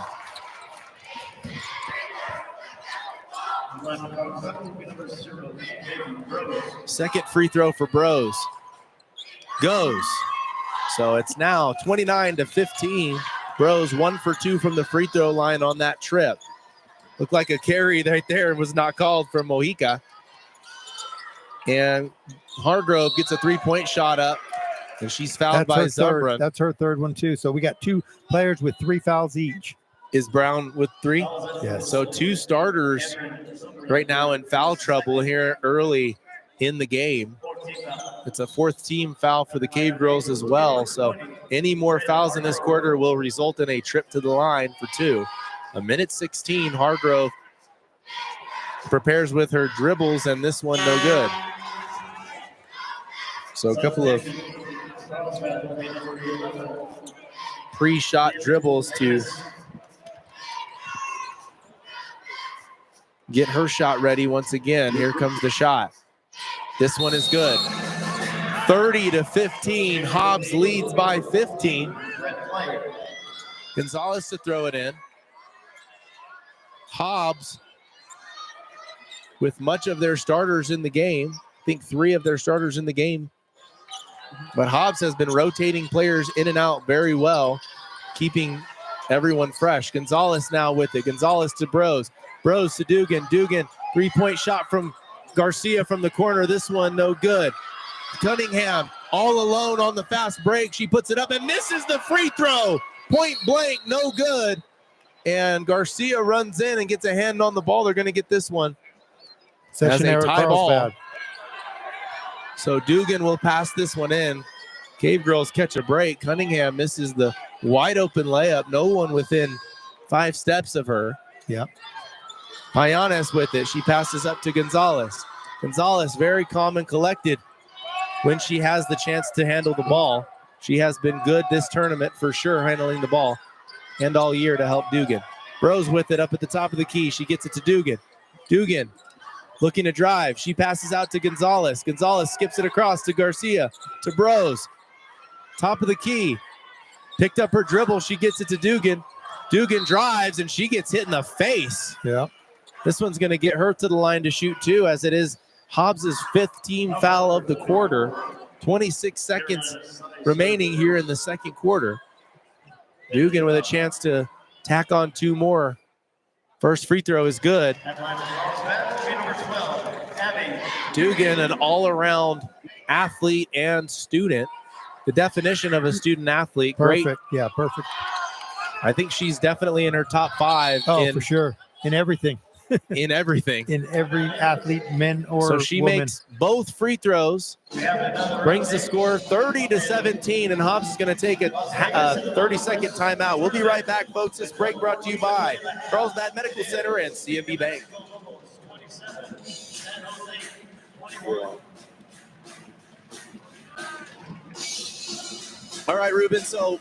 A: Second free throw for Bros. Goes. So it's now 29-15. Bros 1 for 2 from the free throw line on that trip. Looked like a carry right there, was not called for Mojica. And Hargrove gets a 3-point shot up, and she's fouled by Zumbrun.
B: That's her third one too. So we got 2 players with 3 fouls each.
A: Is Brown with 3?
B: Yes.
A: So 2 starters right now in foul trouble here early in the game. It's a 4th team foul for the Cave Girls as well. So any more fouls in this quarter will result in a trip to the line for 2. A minute 16, Hargrove prepares with her dribbles, and this one no good. So a couple of pre-shot dribbles to get her shot ready once again. Here comes the shot. This one is good. 30-15. Hobbs leads by 15. Gonzalez to throw it in. Hobbs with much of their starters in the game. I think 3 of their starters in the game. But Hobbs has been rotating players in and out very well, keeping everyone fresh. Gonzalez now with it. Gonzalez to Bros. Bros to Dugan. Dugan, 3-point shot from Garcia from the corner. This one no good. Cunningham all alone on the fast break. She puts it up and misses the free throw. Point blank, no good. And Garcia runs in and gets a hand on the ball. They're going to get this one as a tie ball. So Dugan will pass this one in. Cave Girls catch a break. Cunningham misses the wide open layup. No one within 5 steps of her.
B: Yep.
A: Payanes with it. She passes up to Gonzalez. Gonzalez very calm and collected when she has the chance to handle the ball. She has been good this tournament for sure, handling the ball, and all year to help Dugan. Bros with it up at the top of the key. She gets it to Dugan. Dugan looking to drive. She passes out to Gonzalez. Gonzalez skips it across to Garcia, to Bros. Top of the key. Picked up her dribble. She gets it to Dugan. Dugan drives, and she gets hit in the face.
B: Yeah.
A: This one's going to get her to the line to shoot too, as it is Hobbs' 5th team foul of the quarter. 26 seconds remaining here in the second quarter. Dugan with a chance to tack on 2 more. First free throw is good. Dugan, an all-around athlete and student. the definition of a student athlete.
B: Perfect.
A: Great.
B: Yeah, perfect.
A: I think she's definitely in her top 5
B: Oh, for sure. In everything.
A: in everything.
B: In every athlete, men or
A: So she
B: woman.
A: makes both free throws, brings the score 30-17, and Hobbs is going to take a 30-second timeout. We'll be right back, folks. This break brought to you by Carlsbad Medical Center and CMB Bank. All right, Ruben. So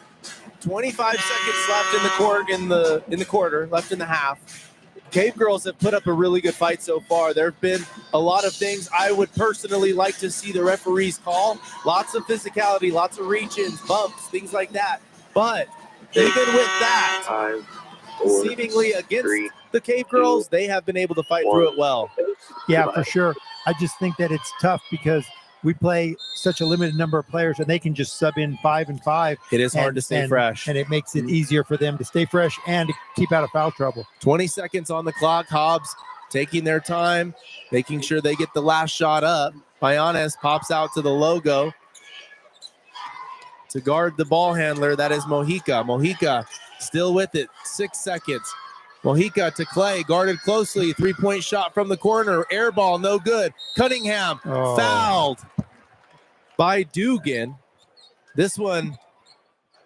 A: 25 seconds left in the quarter, left in the half. Cave Girls have put up a really good fight so far. There have been a lot of things I would personally like to see the referees call. Lots of physicality, lots of reach-ins, bumps, things like that. But even with that,
C: 5, 4,
A: seemingly against
C: 3,
A: the Cave Girls, they have been able to fight through it well.
B: Yeah, for sure. I just think that it's tough because we play such a limited number of players and they can just sub in 5 and 5.
A: It is hard to stay fresh.
B: And it makes it easier for them to stay fresh and to keep out of foul trouble.
A: 20 seconds on the clock. Hobbs taking their time, making sure they get the last shot up. Payanes pops out to the logo to guard the ball handler. That is Mojica. Mojica still with it. 6 seconds. Mojica to Clay, guarded closely. 3-point shot from the corner. Air ball, no good. Cunningham fouled by Dugan. This one,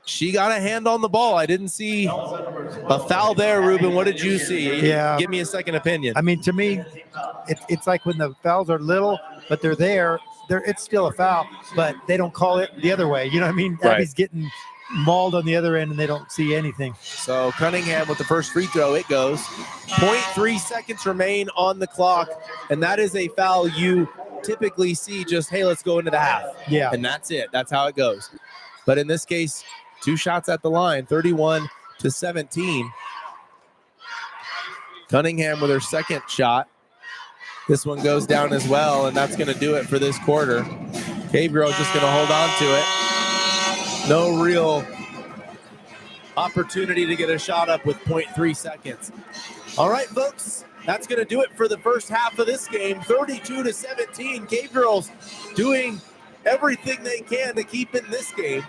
A: she got a hand on the ball. I didn't see a foul there, Ruben. What did you see?
B: Yeah.
A: Give me a second opinion.
B: I mean, to me, it's like when the fouls are little, but they're there, it's still a foul, but they don't call it the other way. You know what I mean?
A: Right.
B: Abby's getting mauled on the other end and they don't see anything.
A: So Cunningham with the first free throw, it goes. 0.3 seconds remain on the clock, and that is a foul you typically see just, hey, let's go into the half.
B: Yeah.
A: And that's it. That's how it goes. But in this case, 2 shots at the line, 31-17. Cunningham with her second shot. This one goes down as well, and that's going to do it for this quarter. Cave Girls just going to hold on to it. No real opportunity to get a shot up with 0.3 seconds. All right, folks, that's going to do it for the first half of this game. 32-17. Cave Girls doing everything they can to keep in this game.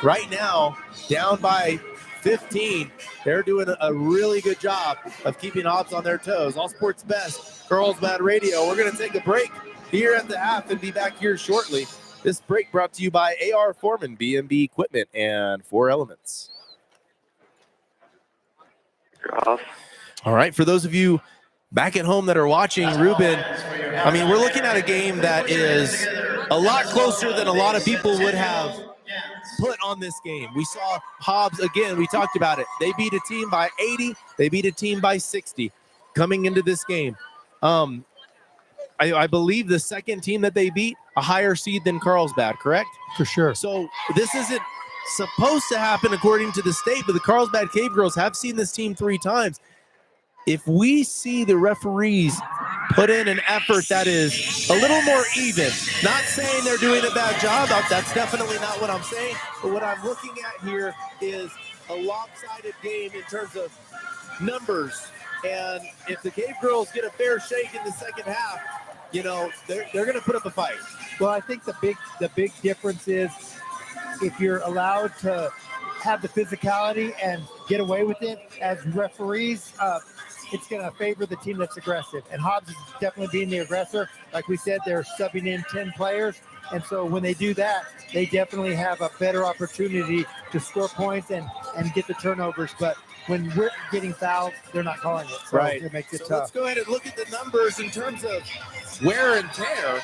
A: Right now, down by 15. They're doing a really good job of keeping Hobbs on their toes. All Sports Best, Carlsbad Radio. We're going to take a break here at the half and be back here shortly. This break brought to you by A.R. Foreman, B&B Equipment, and 4 Elements.
C: Off.
A: All right, for those of you back at home that are watching, Ruben, I mean, we're looking at a game that is a lot closer than a lot of people would have put on this game. We saw Hobbs, again, we talked about it. They beat a team by 80. They beat a team by 60 coming into this game. I believe the second team that they beat, a higher seed than Carlsbad, correct?
B: For sure.
A: So this isn't supposed to happen according to the state, but the Carlsbad Cavegirls have seen this team 3 times. If we see the referees put in an effort that is a little more even, not saying they're doing a bad job, that's definitely not what I'm saying, but what I'm looking at here is a lopsided game in terms of numbers. And if the Cave Girls get a fair shake in the second half, you know, they're going to put up a fight.
B: Well, I think the big difference is if you're allowed to have the physicality and get away with it as referees, it's going to favor the team that's aggressive. And Hobbs is definitely being the aggressor. Like we said, they're subbing in 10 players. And so when they do that, they definitely have a better opportunity to score points and get the turnovers. But when we're getting fouled, they're not calling it. So
A: right.
B: It makes it
A: so
B: tough.
A: Let's go ahead and look at the numbers in terms of wear and tear.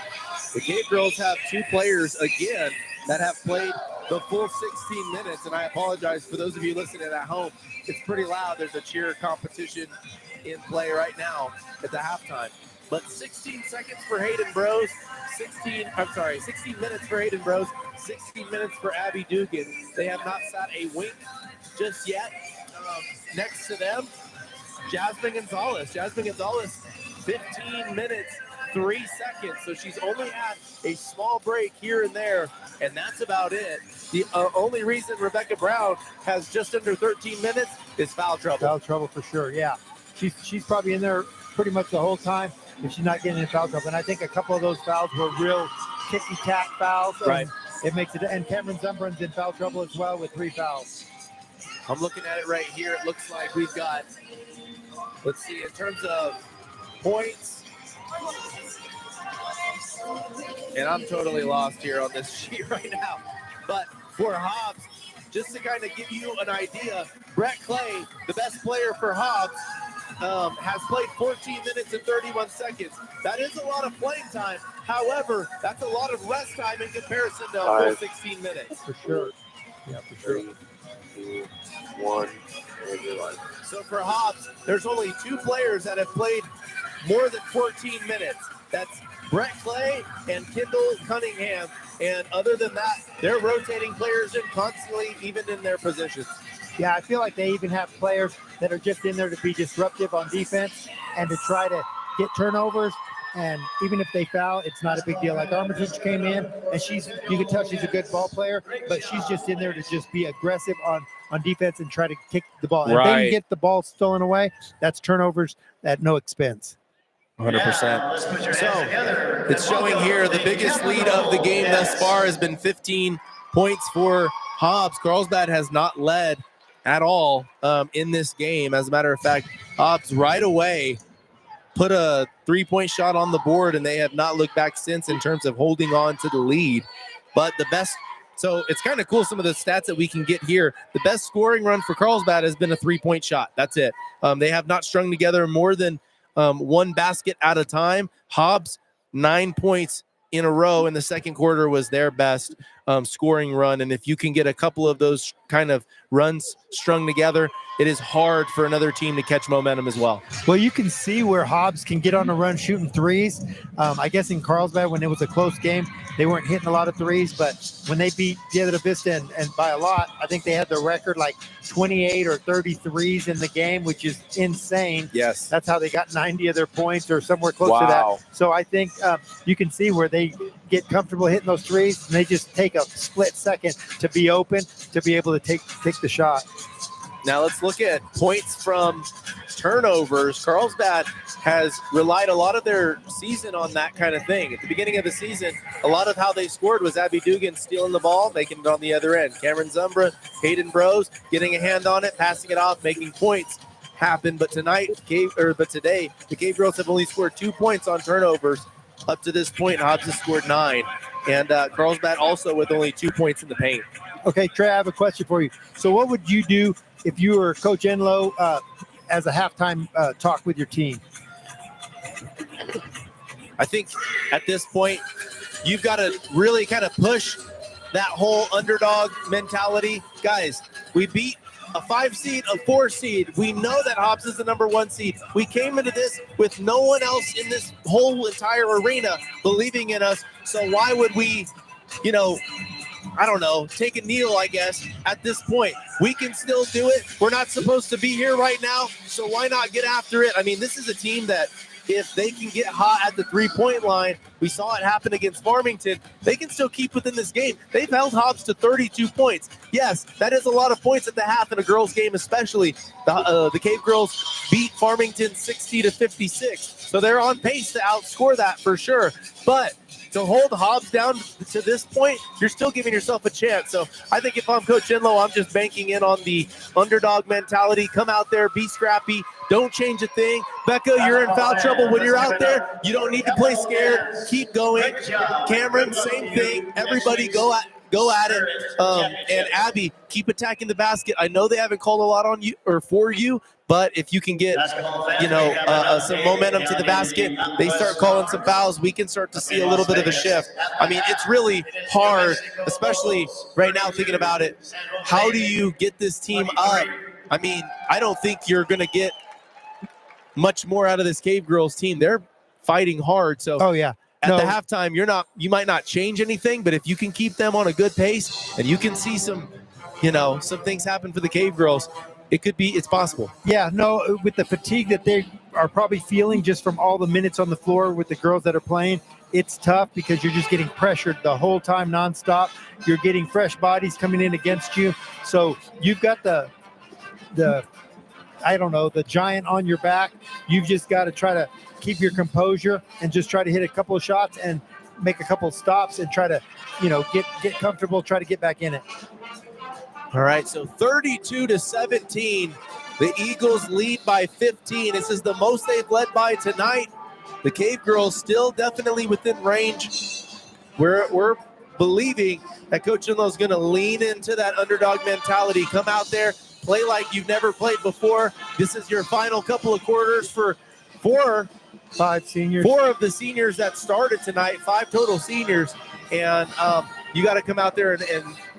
A: The Cave Girls have 2 players again that have played the full 16 minutes. And I apologize for those of you listening at home. It's pretty loud. There's a cheer competition in play right now at the halftime. But 16 seconds for Hayden Bros, 16 minutes for Hayden Bros, 16 minutes for Abby Dugan. They have not sat a wink just yet. Next to them, Jasmine Gonzalez. Jasmine Gonzalez, 15 minutes, 3 seconds. So she's only had a small break here and there, and that's about it. The only reason Rebecca Brown has just under 13 minutes is foul trouble.
B: Foul trouble for sure, yeah. She's probably in there pretty much the whole time if she's not getting in foul trouble. And I think a couple of those fouls were real ticky-tack fouls.
A: Right.
B: it makes it. And Cameron Zumbran's in foul trouble as well with 3 fouls.
A: I'm looking at it right here. It looks like we've got, let's see, in terms of points, and I'm totally lost here on this sheet right now. But for Hobbs, just to kind of give you an idea, Brett Clay, the best player for Hobbs, has played 14 minutes and 31 seconds. That is a lot of playing time. However, that's a lot of rest time in comparison to a full 16 minutes.
B: For sure. Yeah, for sure.
C: 3, 2, 1.
A: So for Hobbs, there's only 2 players that have played more than 14 minutes. That's Brett Clay and Kendall Cunningham. And other than that, they're rotating players in constantly, even in their positions.
B: Yeah, I feel like they even have players that are just in there to be disruptive on defense and to try to get turnovers. And even if they foul, it's not a big deal. Like Armitage came in, and you can tell she's a good ball player, but she's just in there to just be aggressive on defense and try to kick the ball.
A: Right.
B: If they can get the ball stolen away, that's turnovers at no expense.
A: 100%. So it's showing here the biggest lead of the game thus far has been 15 points for Hobbs. Carlsbad has not led at all in this game. As a matter of fact, Hobbs right away put a 3-point shot on the board, and they have not looked back since in terms of holding on to the lead. But so it's kind of cool, some of the stats that we can get here. The best scoring run for Carlsbad has been a 3-point shot. That's it. They have not strung together more than 1 basket at a time. Hobbs, 9 points in a row in the second quarter was their best scoring run. And if you can get a couple of those kind of runs strung together, it is hard for another team to catch momentum as well.
B: Well, you can see where Hobbs can get on a run shooting threes. I guess in Carlsbad, when it was a close game, they weren't hitting a lot of threes. But when they beat Piedra Vista and by a lot, I think they had the record like 28 or 30 threes in the game, which is insane.
A: Yes.
B: That's how they got 90 of their points or somewhere close to that. So I think you can see where they get comfortable hitting those threes, and they just take a split second to be open, to be able to take the shot.
A: Now let's look at points from turnovers. Carlsbad has relied a lot of their season on that kind of thing. At the beginning of the season, a lot of how they scored was Abby Dugan stealing the ball, making it on the other end. Cameron Zumbra, Hayden Bros getting a hand on it, passing it off, making points happen. But today, the Cave Girls have only scored 2 points on turnovers up to this point. Hobbs has scored 9. And Carlsbad also with only 2 points in the paint.
B: Okay, Trey, I have a question for you. So what would you do if you were Coach Enlow as a halftime talk with your team?
A: I think at this point, you've got to really kind of push that whole underdog mentality. Guys, we beat a 5 seed, a 4 seed. We know that Hobbs is the number 1 seed. We came into this with no one else in this whole entire arena believing in us. So why would we, I don't know, take a kneel, I guess, at this point? We can still do it. We're not supposed to be here right now, so why not get after it? I mean, this is a team that if they can get hot at the 3-point line, we saw it happen against Farmington, they can still keep within this game. They've held Hobbs to 32 points. Yes, that is a lot of points at the half in a girls' game especially. The Cave Girls beat Farmington 60-56, so they're on pace to outscore that for sure. But to hold Hobbs down to this point, you're still giving yourself a chance. So I think if I'm Coach Enlow, I'm just banking in on the underdog mentality. Come out there, be scrappy. Don't change a thing. Becca, you're in foul trouble when you're out there. You don't need to play scared. Keep going. Cameron, same thing. Everybody go at it. And Abby, keep attacking the basket. I know they haven't called a lot on you or for you, but if you can get, some momentum to the basket, they start calling some fouls, we can start to see a little bit of a shift. I mean, it's really hard, especially right now thinking about it. How do you get this team up? I mean, I don't think you're going to get much more out of this Cave Girls team. They're fighting hard. So at the halftime, you might not change anything, but if you can keep them on a good pace and you can see some things happen for the Cave Girls, it's possible.
B: Yeah, no, with the fatigue that they are probably feeling just from all the minutes on the floor with the girls that are playing, it's tough because you're just getting pressured the whole time nonstop. You're getting fresh bodies coming in against you. So you've got the giant on your back. You've just got to try to keep your composure and just try to hit a couple of shots. And make a couple stops and try to, get comfortable, try to get back in it.
A: All right, so 32-17. The Eagles lead by 15. This is the most they've led by tonight. The Cave Girls still definitely within range. We're believing that Coach Inlow is going to lean into that underdog mentality. Come out there, play like you've never played before. This is your final couple of quarters for four of the seniors that started tonight, 5 total seniors. And you got to come out there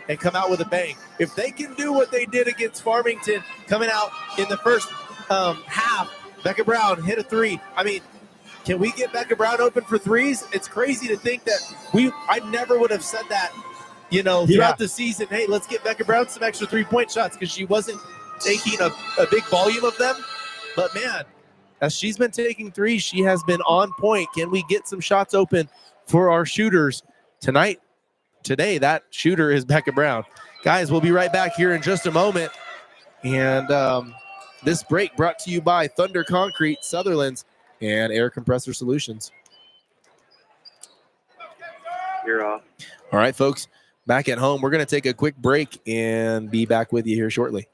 A: and come out with a bang. If they can do what they did against Farmington, coming out in the first half, Becca Brown hit a 3. I mean, can we get Becca Brown open for threes? It's crazy to think that I never would have said that, throughout the season. Hey, let's get Becca Brown some extra 3-point shots, because she wasn't taking a big volume of them. But man, as she's been taking threes, she has been on point. Can we get some shots open for our shooters tonight? Today, that shooter is Becca Brown. Guys, we'll be right back here in just a moment. And this break brought to you by Thunder Concrete, Sutherland's, and Air Compressor Solutions.
C: You're off.
A: All right, folks, back at home. We're going to take a quick break and be back with you here shortly.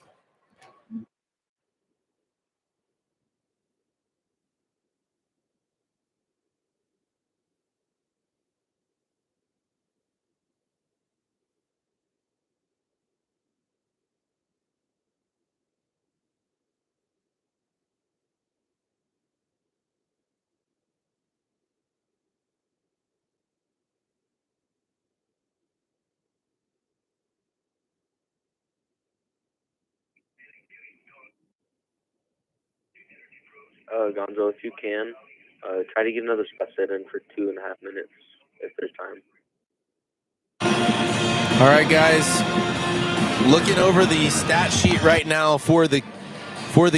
C: Gonzo, if you can, try to get another spot set in for 2.5 minutes if there's time.
A: All right, guys, looking over the stat sheet right now for the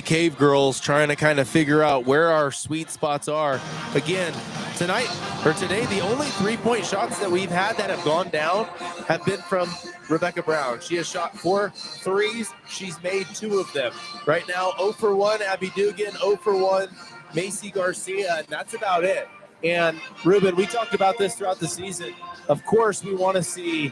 A: Cave Girls, trying to kind of figure out where our sweet spots are. Again, today, the only 3-point shots that we've had that have gone down have been from Rebecca Brown. She has shot 4 threes. She's made 2 of them. Right now, 0 for 1, Abby Dugan, 0 for 1, Macy Garcia, and that's about it. And Ruben, we talked about this throughout the season. Of course, we want to see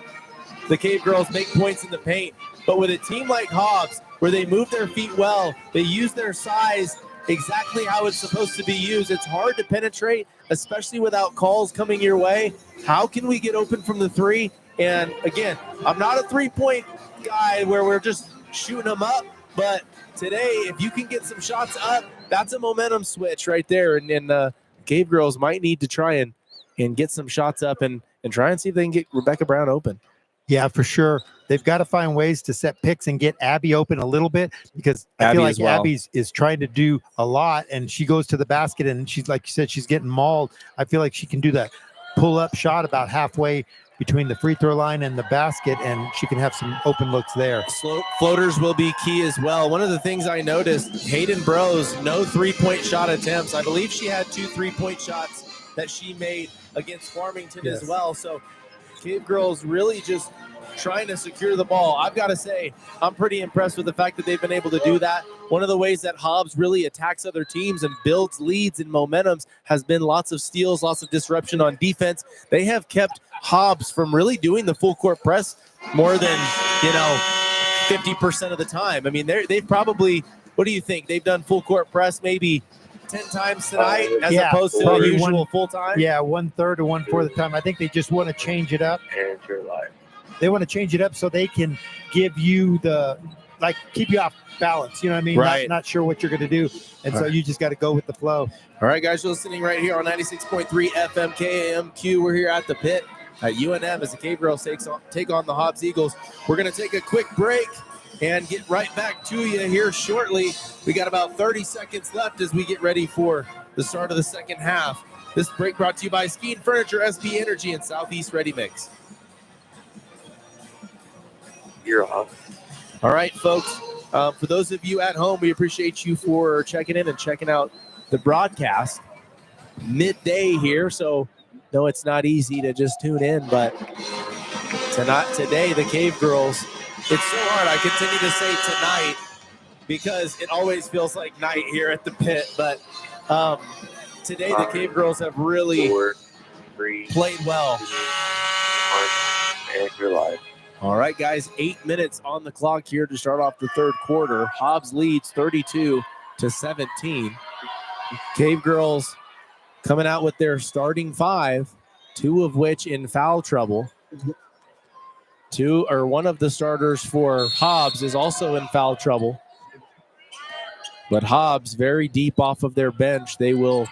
A: the Cave Girls make points in the paint, but with a team like Hobbs, where they move their feet well, they use their size exactly how it's supposed to be used. It's hard to penetrate, especially without calls coming your way. How can we get open from the 3? And again, I'm not a 3-point guy where we're just shooting them up, but today, if you can get some shots up, that's a momentum switch right there. And Cave Girls might need to try and get some shots up and try and see if they can get Rebecca Brown open.
B: Yeah, for sure. They've got to find ways to set picks and get Abby open a little bit, because I feel like Abby is trying to do a lot, and she goes to the basket and she's, like you said, she's getting mauled. I feel like she can do that pull-up shot about halfway between the free throw line and the basket, and she can have some open looks there.
A: Floaters will be key as well. One of the things I noticed, Hayden Bros, no 3-point shot attempts. I believe she had 2 3-point shots that she made against Farmington as well. So Cave Girls really just trying to secure the ball. I've got to say, I'm pretty impressed with the fact that they've been able to do that. One of the ways that Hobbs really attacks other teams and builds leads and momentums has been lots of steals, lots of disruption on defense. They have kept Hobbs from really doing the full court press more than, 50% of the time. I mean, they've probably, what do you think? They've done full court press maybe 10 times tonight as opposed to the usual full time?
B: Yeah, 1/3 or 1/4 of the time. I think they just want to change it up.
C: And you're live.
B: They want to change it up so they can give you keep you off balance. You know what I mean?
A: Right.
B: Not sure what you're going to do. And so you just got to go with the flow.
A: All right, guys, you're listening right here on 96.3 FM KAMQ. We're here at the pit at UNM as the Cave Girls take on the Hobbs Eagles. We're going to take a quick break and get right back to you here shortly. We got about 30 seconds left as we get ready for the start of the second half. This break brought to you by Skeen Furniture, SB Energy, and Southeast Ready Mix.
C: You're off.
A: All right, folks. For those of you at home, we appreciate you for checking in and checking out the broadcast midday here. So, no, it's not easy to just tune in, but today, the Cave Girls, it's so hard. I continue to say tonight because it always feels like night here at the pit. But today, the Cave Girls have really
C: free.
A: Played well.
C: And you're live.
A: All right, guys, 8 minutes on the clock here to start off the third quarter. Hobbs leads 32-17. Cave Girls coming out with their starting five, two of which in foul trouble. One of the starters for Hobbs is also in foul trouble. But Hobbs very deep off of their bench. They will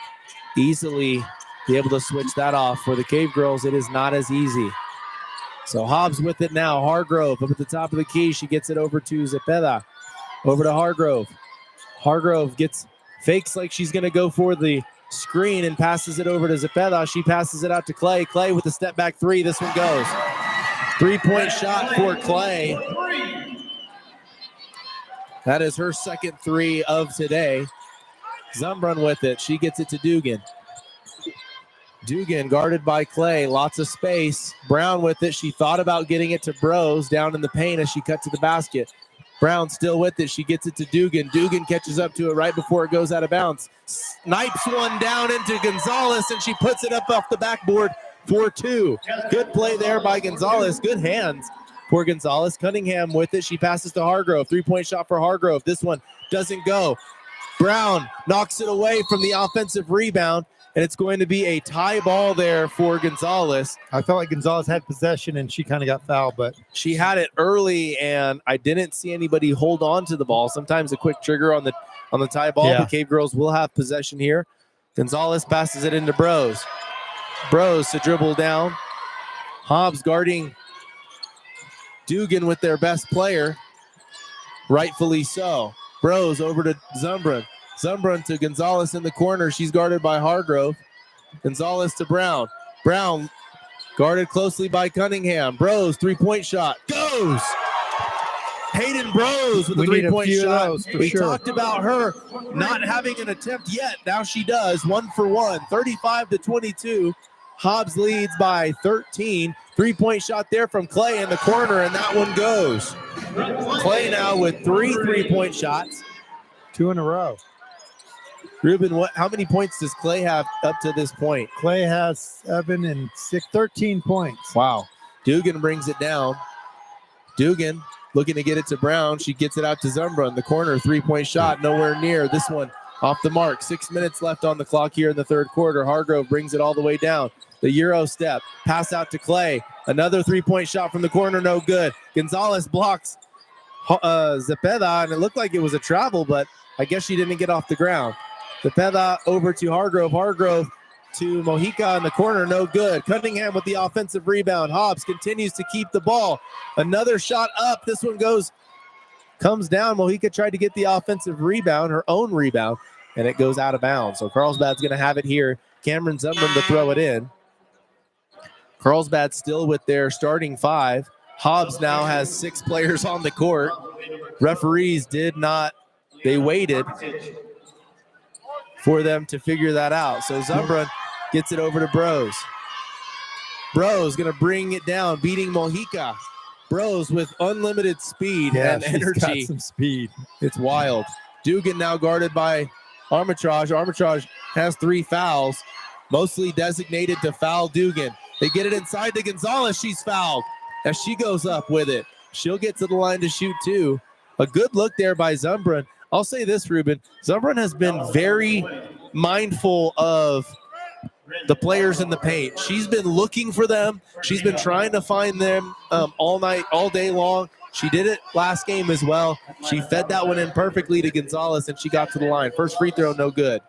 A: easily be able to switch that off. For the Cave Girls, it is not as easy. So Hobbs with it now. Hargrove up at the top of the key. She gets it over to Zepeda. Over to Hargrove. Hargrove fakes like she's going to go for the screen and passes it over to Zepeda. She passes it out to Clay. Clay with the step back three. This one goes. 3-point shot for Clay. That is her second three of today. Zumbrun with it. She gets it to Dugan. Dugan guarded by Clay. Lots of space. Brown with it. She thought about getting it to Bros down in the paint as she cut to the basket. Brown still with it. She gets it to Dugan. Dugan catches up to it right before it goes out of bounds. Snipes one down into Gonzalez, and she puts it up off the backboard for two. Good play there by Gonzalez. Good hands for Gonzalez. Cunningham with it. She passes to Hargrove. 3-point shot for Hargrove. This one doesn't go. Brown knocks it away from the offensive rebound, and it's going to be a tie ball there for Gonzalez.
B: I felt like Gonzalez had possession, and she kind of got fouled, but
A: she had it early, and I didn't see anybody hold on to the ball. Sometimes a quick trigger on the tie ball.
B: Yeah.
A: The Cave Girls will have possession here. Gonzalez passes it into Bros. Bros to dribble down. Hobbs guarding Dugan with their best player. Rightfully so. Bros over to Zumbrun. Zumbrun to Gonzalez in the corner. She's guarded by Hargrove. Gonzalez to Brown. Brown guarded closely by Cunningham. Bros, 3-point shot. Goes! Hayden Bros with a 3-point shot. We talked about her not having an attempt yet. Now she does. 1 for 1. 35-22. Hobbs leads by 13. 3-point shot there from Clay in the corner, and that one goes. Clay now with 3 3-point shots.
B: 2 in a row.
A: Ruben, how many points does Clay have up to this point?
B: Clay has 7 and 6, 13 points.
A: Wow. Dugan brings it down. Dugan looking to get it to Brown. She gets it out to Zumbra in the corner. 3-point shot, nowhere near. This one off the mark. 6 minutes left on the clock here in the third quarter. Hargrove brings it all the way down. The Euro step. Pass out to Clay. Another 3-point shot from the corner, no good. Gonzalez blocks Zepeda, and it looked like it was a travel, but I guess she didn't get off the ground. Zepeda over to Hargrove. Hargrove to Mojica in the corner, no good. Cunningham with the offensive rebound. Hobbs continues to keep the ball. Another shot up. This one comes down. Mojica tried to get the offensive rebound, her own rebound, and it goes out of bounds. So Carlsbad's going to have it here. Cameron Zumbrun to throw it in. Carlsbad still with their starting five. Hobbs now has 6 players on the court. Referees they waited for them to figure that out. So Zumbrun gets it over to Bros. Bros going to bring it down, beating Mojica. Bros with unlimited speed and energy.
B: Got some speed.
A: It's wild. Dugan now guarded by Armitage. Armitage has 3 fouls, mostly designated to foul Dugan. They get it inside to Gonzalez. She's fouled as she goes up with it. She'll get to the line to shoot too. A good look there by Zumbrun. I'll say this, Ruben. Zumbrun has been very mindful of the players in the paint. She's been looking for them. She's been trying to find them all night, all day long. She did it last game as well. She fed that one in perfectly to Gonzalez, and she got to the line. First free throw, no good.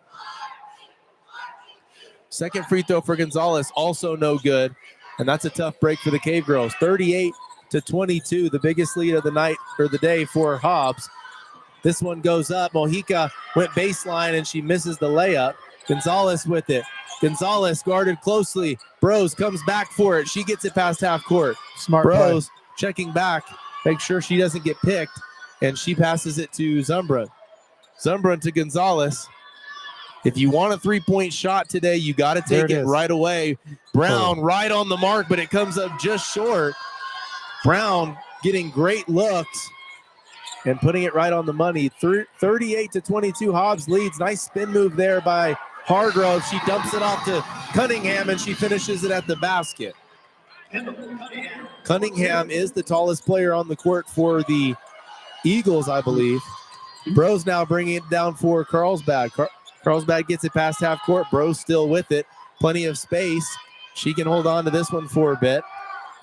A: Second free throw for Gonzalez, also no good. And that's a tough break for the Cave Girls. 38-22, the biggest lead of the night or the day for Hobbs. This one goes up. Mojica went baseline, and she misses the layup. Gonzalez with it. Gonzalez guarded closely. Bros comes back for it. She gets it past half court.
B: Smart
A: Bros
B: play.
A: Checking back, make sure she doesn't get picked, and she passes it to Zumbrun. Zumbrun to Gonzalez. If you want a 3-point shot today, you got to take it right away. Brown right on the mark, but it comes up just short. Brown getting great looks and putting it right on the money. 38-22, Hobbs leads. Nice spin move there by Hargrove. She dumps it off to Cunningham, and she finishes it at the basket. Cunningham is the tallest player on the court for the Eagles, I believe. Bros now bringing it down for Carlsbad. Carlsbad gets it past half court. Bros still with it. Plenty of space. She can hold on to this one for a bit.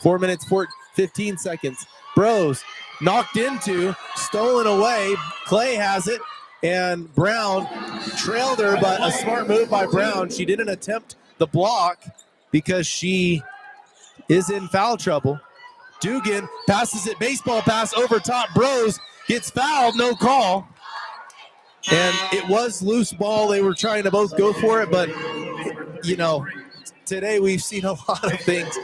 A: 4 minutes, 15 seconds. Bros knocked into, stolen away. Clay has it, and Brown trailed her, but a smart move by Brown. She didn't attempt the block because she is in foul trouble. Dugan passes it, baseball pass over top. Bros gets fouled, no call. And it was loose ball. They were trying to both go for it, but, you know, today we've seen a lot of things.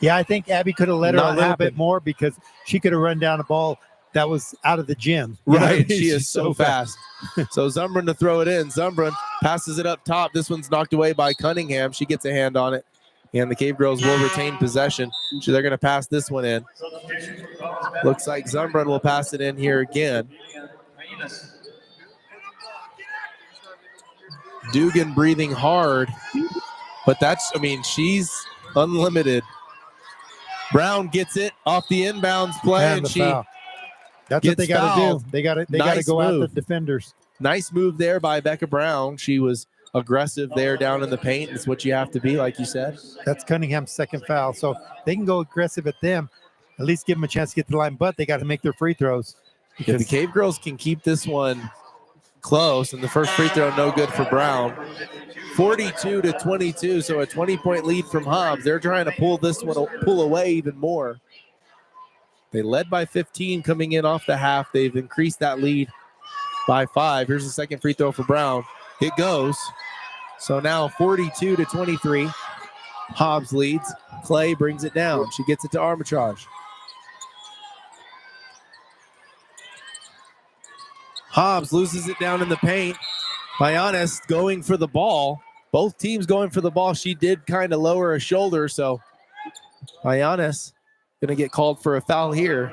B: Yeah, I think Abby could have let her
A: Not
B: a little
A: happen.
B: bit more because she could have run down a ball that was out of the gym.
A: Right,
B: You know,
A: she is so fast. So Zumbrin to throw it in. Zumbrin passes it up top. This one's knocked away by Cunningham. She gets a hand on it, and the Cave Girls will retain possession. So they're going to pass this one in. Looks like Zumbrin will pass it in here again. Dugan breathing hard, but that's, I mean, she's unlimited. Brown gets it off the inbounds play, and she
B: foul. That's what they got to do. They got to
A: Nice
B: go
A: move.
B: at the defenders.
A: Nice move there by Becca Brown. She was aggressive there down in the paint. It's what you have to be, like you said.
B: That's Cunningham's second foul. So they can go aggressive at them, at least give them a chance to get to the line, but they got to make their free throws.
A: If the Cave Girls can keep this one close, and the first free throw no good for Brown. 42-22, so a 20-point lead from Hobbs. They're trying to pull away even more. They led by 15 coming in off the half. They've increased that lead by 5. Here's the second free throw for Brown. It goes. So now 42-23. Hobbs leads. Clay brings it down. She gets it to Armitage. Hobbs loses it down in the paint. Bayanes going for the ball. Both teams going for the ball. She did kind of lower her shoulder, so Bayanes going to get called for a foul here.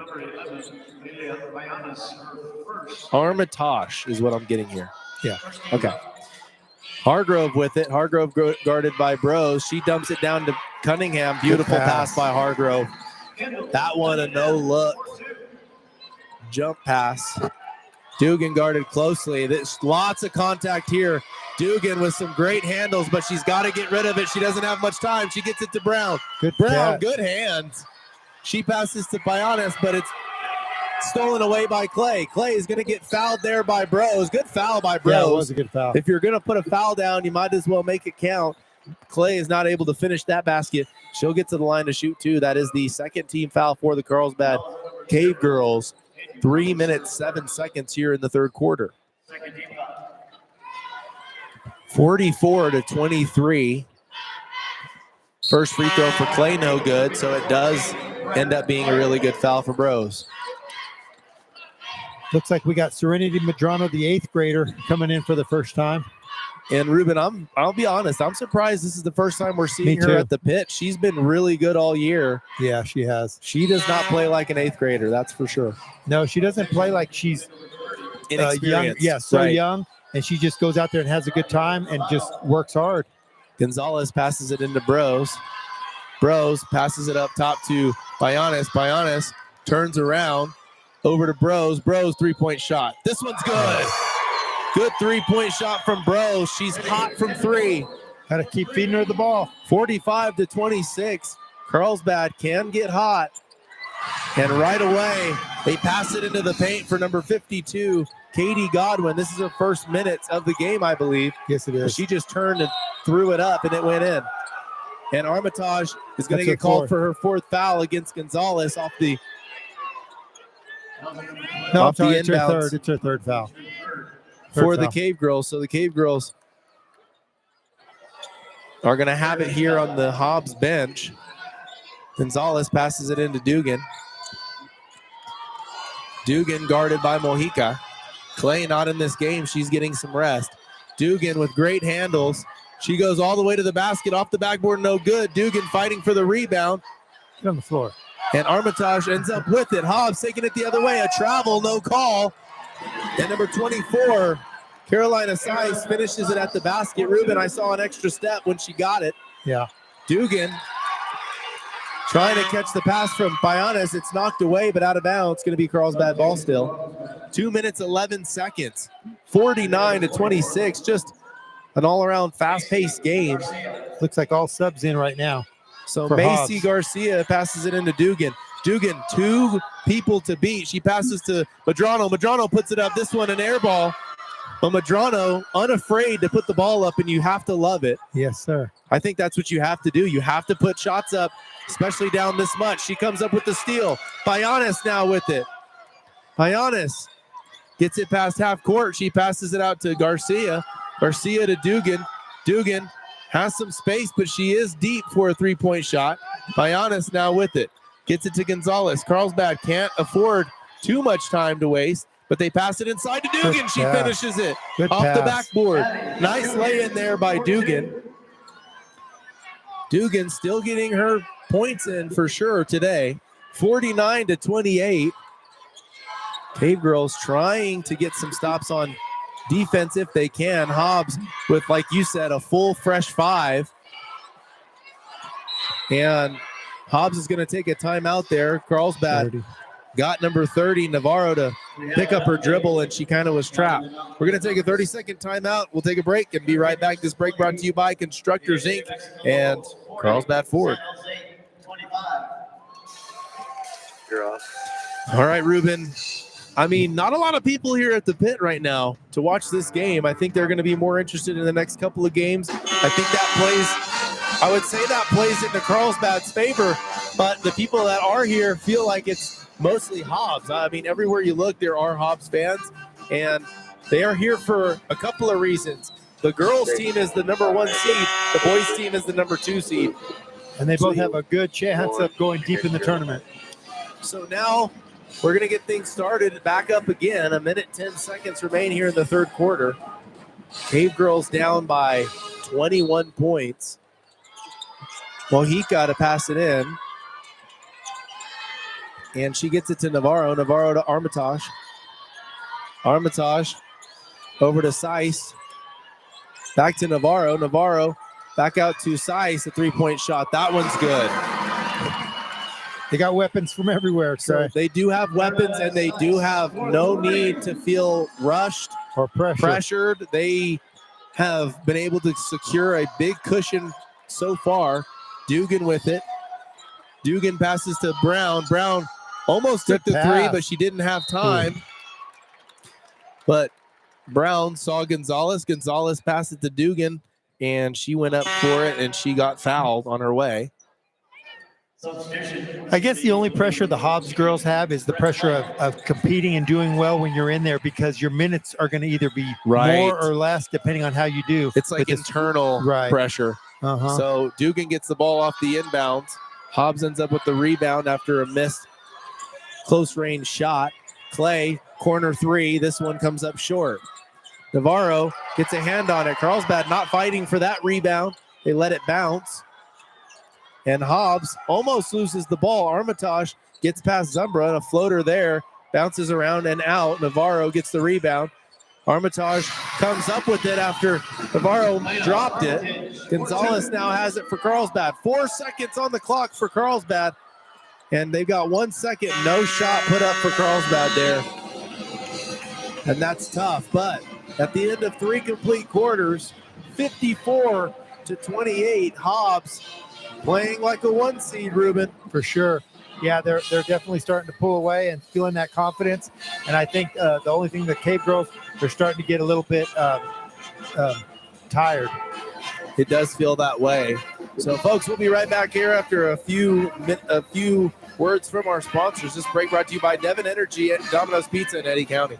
A: Armitage is what I'm getting here.
B: Yeah.
A: Okay. Hargrove with it. Hargrove guarded by Bros. She dumps it down to Cunningham. Beautiful pass by Hargrove. That one a no look. Jump pass. Dugan guarded closely. There's lots of contact here. Dugan with some great handles, but she's got to get rid of it. She doesn't have much time. She gets it to Brown. Brown, good hands. She passes to Bayanes, but it's stolen away by Clay. Clay is going to get fouled there by Bros. Good foul by Bros.
B: Yeah, it was a good foul.
A: If you're going to put a foul down, you might as well make it count. Clay is not able to finish that basket. She'll get to the line to shoot too. That is the second team foul for the Carlsbad Cave Girls. 3 minutes, 7 seconds here in the third quarter. 44-23. First free throw for Clay, no good. So it does end up being a really good foul for Bros.
B: Looks like we got Serenity Madrano, the 8th grader, coming in for the first time.
A: And Ruben, I'll be honest, I'm surprised this is the first time we're seeing
B: Me
A: her
B: too.
A: at the pitch. She's been really good all year.
B: Yeah, she has.
A: She does not play like an 8th grader, that's for sure.
B: No, she doesn't play like she's young.
A: Inexperienced.
B: Yeah, so
A: Right.
B: young, and she just goes out there and has a good time and just works hard.
A: Gonzalez passes it into Bros. Bros passes it up top to Bayanes. Bayanes turns around over to Bros. Bros 3-point shot. This one's good. Good 3-point shot from Bros. She's hot from 3.
B: Got to keep feeding her the ball.
A: 45-26. Carlsbad can get hot. And right away, they pass it into the paint for number 52, Katie Godwin. This is her first minutes of the game, I believe.
B: Yes, it is.
A: She just turned and threw it up, and it went in. And Armitage is going to get called for her 4th foul against Gonzalez off the
B: No,
A: off
B: I'm sorry,
A: the
B: it's her
A: inbounds.
B: third. It's her third foul.
A: For the
B: foul.
A: Cave Girls. So the Cave Girls are going to have it here on the Hobbs bench. Gonzalez passes it into Dugan. Dugan guarded by Mojica. Clay not in this game. She's getting some rest. Dugan with great handles. She goes all the way to the basket, off the backboard, no good. Dugan fighting for the rebound.
B: Get on the floor.
A: And Armitage ends up with it. Hobbs taking it the other way. A travel, no call. And number 24, Carolina Size finishes it at the basket. Ruben, I saw an extra step when she got it.
B: Yeah.
A: Dugan trying to catch the pass from Bionis. It's knocked away, but out of bounds. It's going to be Carlsbad ball still. 2 minutes, 11 seconds. 49-26. Just an all-around fast-paced game.
B: Looks like all subs in right now.
A: So
B: for
A: Macy
B: Hobbs.
A: Garcia passes it into Dugan. Dugan, 2 people to beat. She passes to Madrano. Madrano puts it up. This one an air ball. But Madrano, unafraid to put the ball up, and you have to love it.
B: Yes, sir.
A: I think that's what you have to do. You have to put shots up, especially down this much. She comes up with the steal. Bionis now with it. Bionis gets it past half court. She passes it out to Garcia. Garcia to Dugan. Dugan has some space, but she is deep for a three-point shot. Bionis now with it. Gets it to Gonzalez. Carlsbad can't afford too much time to waste, but they pass it inside to Dugan. She finishes it off the backboard. Nice lay in there by Dugan. Dugan still getting her points in for sure today. 49-28. Cavegirls trying to get some stops on defense if they can. Hobbs with, like you said, a full fresh 5. And Hobbs is going to take a timeout there. Carlsbad
B: 30.
A: got number 30, Navarro, to pick up her dribble, and she kind of was trapped. We're going to take a 30-second timeout. We'll take a break and be right back. This break brought to you by Constructors, Inc. and Carlsbad Ford.
C: You're off.
A: All right, Ruben. I mean, not a lot of people here at the pit right now to watch this game. I think they're going to be more interested in the next couple of games. I think I would say that plays into Carlsbad's favor, but the people that are here feel like it's mostly Hobbs. I mean, everywhere you look, there are Hobbs fans, and they are here for a couple of reasons. The girls' team is the number 1 seed. The boys' team is the number 2 seed.
B: And they both have a good chance of going deep in the tournament.
A: So now we're going to get things started back up again. 1 minute, 10 seconds remain here in the third quarter. Cavegirls down by 21 points. Mojica to pass it in. And she gets it to Navarro. Navarro to Armitage. Armitage over to Seiss. Back to Navarro. Navarro back out to Seiss. A three-point shot. That one's good.
B: They got weapons from everywhere.
A: So they do have weapons, and they do have no need to feel rushed
B: or
A: pressured. They have been able to secure a big cushion so far. Dugan with it. Dugan passes to Brown. Brown almost took the three, but she didn't have time. But Brown saw Gonzalez. Gonzalez passed it to Dugan, and she went up for it, and she got fouled on her way.
B: I guess the only pressure the Hobbs girls have is the pressure of competing and doing well when you're in there, because your minutes are going to either be more or less depending on how you do.
A: It's like internal pressure. So Dugan gets the ball off the inbounds. Hobbs ends up with the rebound after a missed close range shot. Clay, corner 3. This one comes up short. Navarro gets a hand on it. Carlsbad not fighting for that rebound. They let it bounce. And Hobbs almost loses the ball. Armitage gets past Zumbra, and a floater there. Bounces around and out. Navarro gets the rebound. Armitage comes up with it after Navarro dropped it. Gonzalez now has it for Carlsbad. 4 seconds on the clock for Carlsbad. And they've got 1 second. No shot put up for Carlsbad there. And that's tough. But at the end of 3 complete quarters, 54-28, Hobbs playing like a 1 seed, Ruben.
B: For sure. Yeah, they're definitely starting to pull away and feeling that confidence. And I think the only thing the Cave Girls, they're starting to get a little bit tired.
A: It does feel that way. So, folks, we'll be right back here after a few words from our sponsors. This break brought to you by Devon Energy and Domino's Pizza in Eddy County.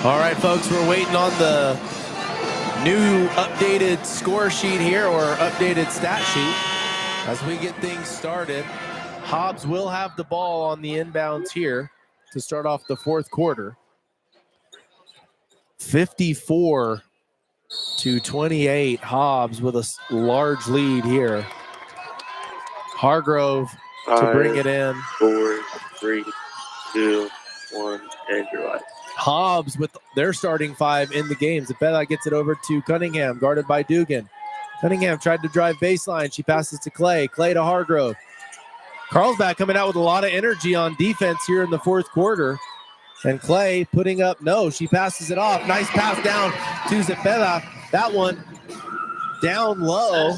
A: All right, folks, we're waiting on the new updated score sheet here, or updated stat sheet. As we get things started, Hobbs will have the ball on the inbounds here to start off the fourth quarter. 54-28, Hobbs with a large lead here. Hargrove to bring it in.
C: 4, 3, 2, 1, and you're live.
A: Hobbs with their starting 5 in the game. Zepeda gets it over to Cunningham, guarded by Dugan. Cunningham tried to drive baseline. She passes to Clay. Clay to Hargrove. Carlsbad coming out with a lot of energy on defense here in the fourth quarter. And Clay putting up, no, she passes it off. Nice pass down to Zepeda. That one down low.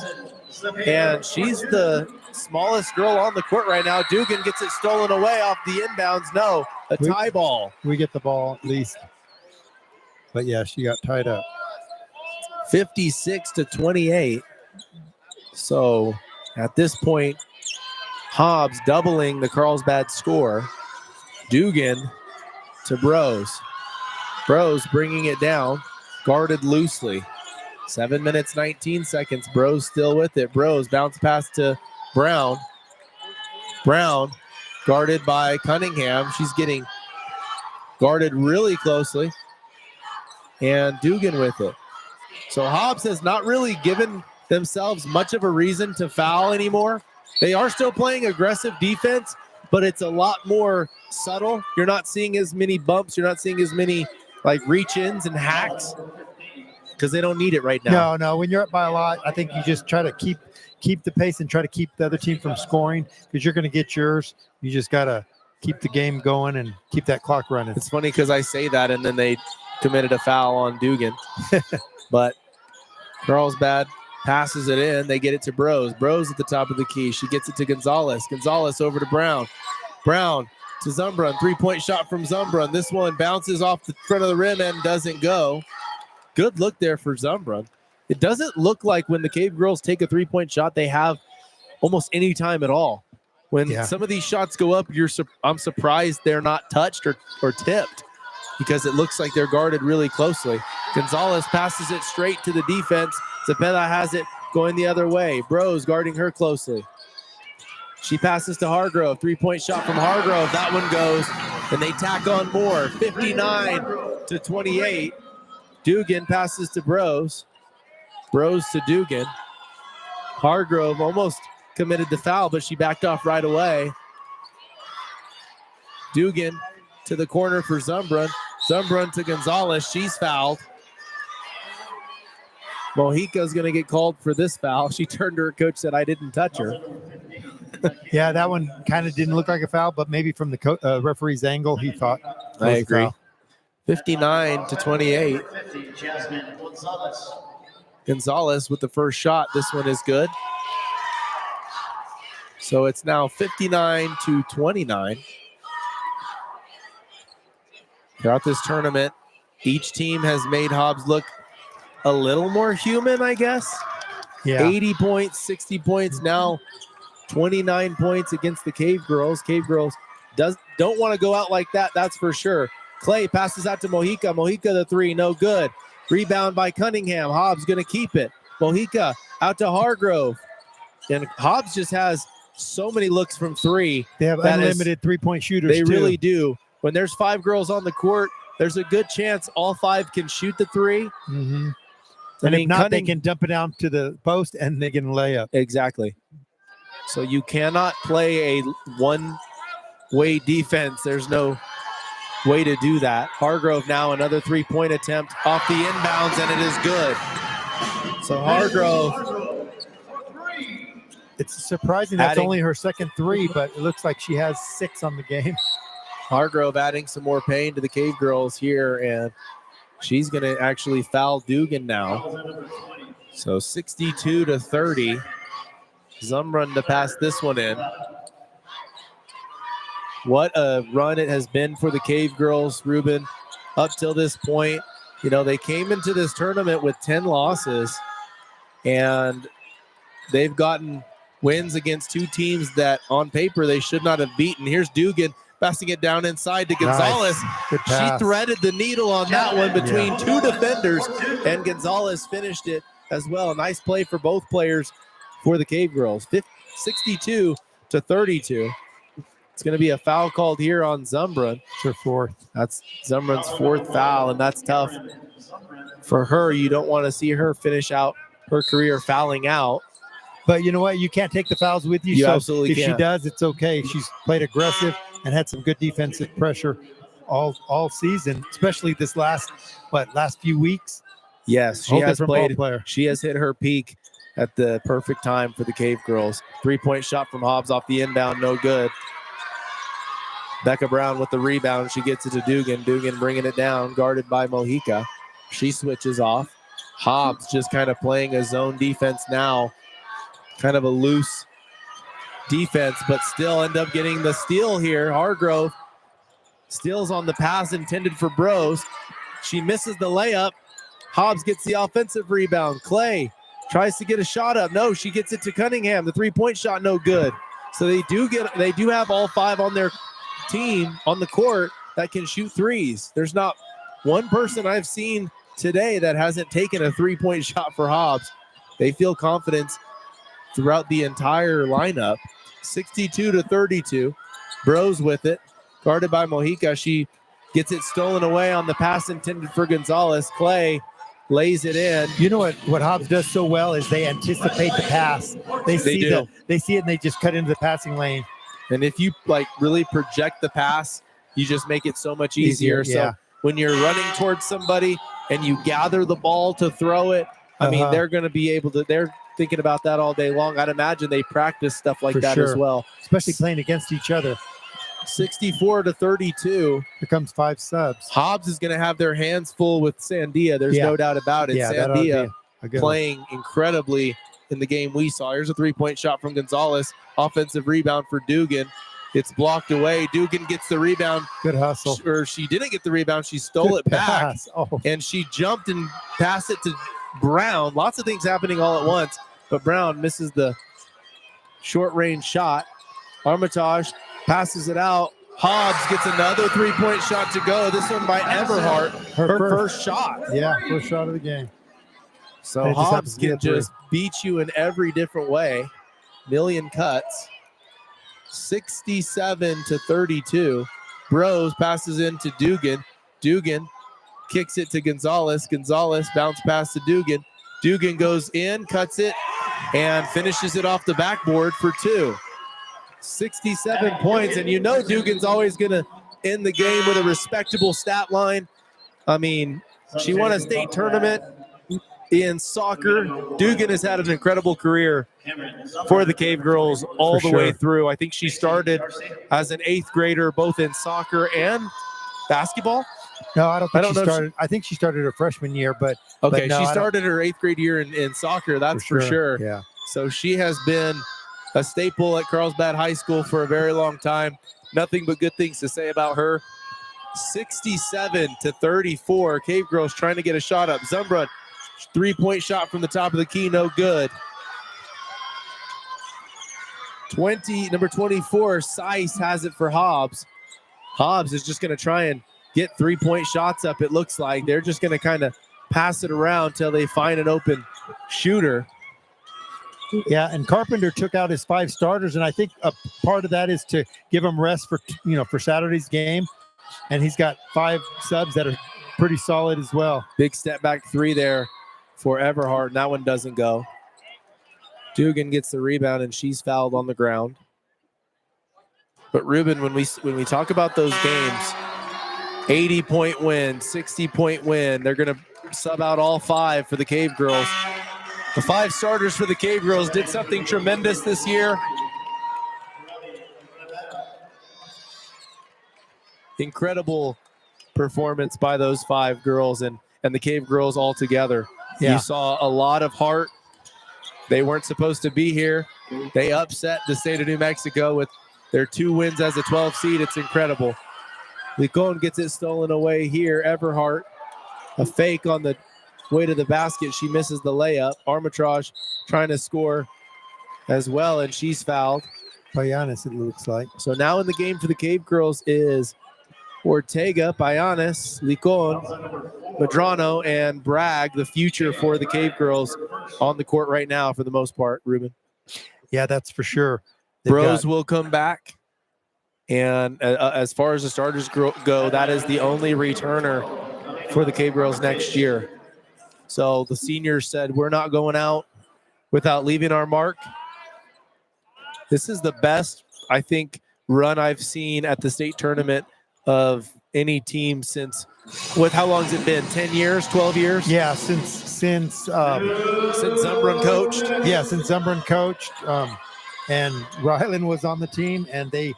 A: And she's the smallest girl on the court right now. Dugan gets it stolen away off the inbounds. No, a tie ball.
B: We get the ball at least. But yeah, she got tied up.
A: 56-28. So at this point, Hobbs doubling the Carlsbad score. Dugan to Bros. Bros bringing it down, guarded loosely. 7 minutes, 19 seconds. Bros still with it. Bros bounce pass to Brown. Brown guarded by Cunningham. She's getting guarded really closely. And Dugan with it. So Hobbs has not really given themselves much of a reason to foul anymore. They are still playing aggressive defense, but it's a lot more subtle. You're not seeing as many bumps. You're not seeing as many like reach-ins and hacks because they don't need it right now.
B: No. When you're up by a lot, I think you just try to keep the pace and try to keep the other team from scoring because you're going to get yours. You just got to keep the game going and keep that clock running.
A: It's funny because I say that and then they committed a foul on Dugan. But Carlsbad passes it in. They get it to Bros. Bros at the top of the key. She gets it to Gonzalez. Gonzalez over to Brown. Brown to Zumbrun. Three-point shot from Zumbrun. This one bounces off the front of the rim and doesn't go. Good look there for Zumbrun. It doesn't look like when the Cave Girls take a three-point shot, they have almost any time at all. When some of these shots go up, I'm surprised they're not touched or tipped because it looks like they're guarded really closely. Gonzalez passes it straight to the defense. Zepeda has it going the other way. Bros guarding her closely. She passes to Hargrove. Three-point shot from Hargrove. That one goes, and they tack on more. 59-28. Dugan passes to Bros. Bros to Dugan. Hargrove almost committed the foul, but she backed off right away. Dugan to the corner for Zumbrun. Zumbrun to Gonzalez. She's fouled. Mojica's going to get called for this foul. She turned to her coach, said, I didn't touch her.
B: Yeah, that one kind of didn't look like a foul, but maybe from the referee's angle, he thought.
A: I agree. 59-28. Gonzalez with the first shot. This one is good. So it's now 59-29. Throughout this tournament, each team has made Hobbs look a little more human, I guess.
B: Yeah.
A: 80 points, 60 points, now 29 points against the Cave Girls. Cave Girls don't want to go out like that, that's for sure. Clay passes out to Mojica. Mojica the three, no good. Rebound by Cunningham. Hobbs going to keep it. Mojica out to Hargrove. And Hobbs just has so many looks from three.
B: They have unlimited three-point shooters,
A: They really do. When there's 5 girls on the court, there's a good chance all 5 can shoot the three.
B: Mm-hmm. And if not, they can dump it down to the post and they can lay up.
A: Exactly. So you cannot play a one-way defense. There's no way to do that. Hargrove now another three-point attempt off the inbounds, and it is good. So Hargrove.
B: It's surprising that's only her second three, but it looks like she has 6 on the game.
A: Hargrove adding some more pain to the Cave Girls here, and she's going to actually foul Dugan now. So 62-30. Zumrun to pass this one in. What a run it has been for the Cave Girls, Ruben, up till this point. You know, they came into this tournament with 10 losses, and they've gotten wins against 2 teams that on paper they should not have beaten. Here's Dugan. passing it down inside to Gonzalez.
B: Nice. Good
A: She
B: pass.
A: threaded the needle on that one between two defenders, and Gonzalez finished it as well. Nice play for both players for the Cave Girls. 62-32. It's going to be a foul called here on Zumbrun.
B: It's her fourth.
A: That's Zumbrun's fourth foul, and that's tough for her. You don't want to see her finish out her career fouling out.
B: But you know what? You can't take the fouls with you.
A: You
B: so
A: absolutely
B: if she
A: can't.
B: does, it's okay. She's played aggressive and had some good defensive pressure all season, especially this last few weeks.
A: Yes, she
B: Whole
A: has
B: different
A: played.
B: ball player.
A: She has hit her peak at the perfect time for the Cave Girls. 3-point shot from Hobbs off the inbound, no good. Becca Brown with the rebound. She gets it to Dugan. Dugan bringing it down, guarded by Mojica. She switches off. Hobbs just kind of playing a zone defense now. Kind of a loose defense, but still end up getting the steal here. Hargrove steals on the pass intended for Bros. She misses the layup. Hobbs gets the offensive rebound. Clay tries to get a shot up. No, she gets it to Cunningham. The 3-point shot, no good. So they do have all five on their team on the court that can shoot threes. There's not one person I've seen today that hasn't taken a 3-point shot for Hobbs. They feel confidence throughout the entire lineup. 62-32. Bros with it, guarded by Mojica. She gets it stolen away on the pass intended for Gonzalez. Clay lays it in.
B: You know what Hobbs does so well is they anticipate the pass. They see it and they just cut into the passing lane.
A: And if you really project the pass, you just make it so much easier. So when you're running towards somebody and you gather the ball to throw it, I mean, they're going to be able to, they're thinking about that all day long. I'd imagine they practice stuff like that as well.
B: Especially playing against each other.
A: 64-32.
B: Here comes 5 subs.
A: Hobbs is going to have their hands full with Sandia. There's no doubt about it. Sandia playing incredibly in the game we saw. Here's a 3-point shot from Gonzalez. Offensive rebound for Dugan. It's blocked away. Dugan gets the rebound.
B: Good hustle.
A: Or she didn't get the rebound. She stole it back. And she jumped and passed it to Brown. Lots of things happening all at once. But Brown misses the short-range shot. Armitage passes it out. Hobbs gets another 3-point shot to go. This one by Everhart. Her first shot.
B: Yeah, first shot of the game.
A: So Hobbs can just beat you in every different way. Million cuts. 67-32. Bros passes into Dugan. Dugan kicks it to Gonzalez. Gonzalez bounce pass to Dugan. Dugan goes in, cuts it, and finishes it off the backboard for 2. 67 points, and you know Dugan's always going to end the game with a respectable stat line. I mean, she won a state tournament in soccer. Dugan has had an incredible career for the Cave Girls all the way through. I think she started as an 8th grader, both in soccer and basketball.
B: No, I don't think she started. I think she started her freshman year, but
A: okay, she started her 8th grade year in soccer. That's for sure.
B: Yeah. So
A: she has been a staple at Carlsbad High School for a very long time. Nothing but good things to say about her. 67-34. Cave Girls trying to get a shot up. Zumbra, 3-point shot from the top of the key, no good. Number 24, Seiss has it for Hobbs. Hobbs is just going to try and get 3-point shots up, it looks like. They're just going to kind of pass it around till they find an open shooter.
B: Yeah, and Carpenter took out his 5 starters, and I think a part of that is to give them rest for Saturday's game. And he's got 5 subs that are pretty solid as well.
A: Big step back 3 there for Everhart, and that one doesn't go. Dugan gets the rebound, and she's fouled on the ground. But Ruben, when we talk about those games, 80-point win, 60-point win, they're going to sub out all 5 for the Cave Girls. The 5 starters for the Cave Girls did something tremendous this year. Incredible performance by those 5 girls and the Cave Girls all together. Yeah. You saw a lot of heart. They weren't supposed to be here. They upset the state of New Mexico with their 2 wins as a 12 seed. It's incredible. Licon gets it stolen away here. Everhart, a fake on the way to the basket. She misses the layup. Armitage trying to score as well, and she's fouled.
B: Payanis, it looks like.
A: So now in the game for the Cave Girls is Ortega, Payanis, Licon, Medrano, and Bragg, the future for the Cave Girls on the court right now for the most part, Ruben.
B: Yeah, that's for sure.
A: Bros will come back. And as far as the starters go, that is the only returner for the Cave Girls next year. So the seniors said, we're not going out without leaving our mark. This is the best, I think, run I've seen at the state tournament of any team since, how long has it been? 10 years, 12 years?
B: Yeah, since
A: Zumbrun coached.
B: Yeah, since Zumbrun coached. And Ryland was on the team, and they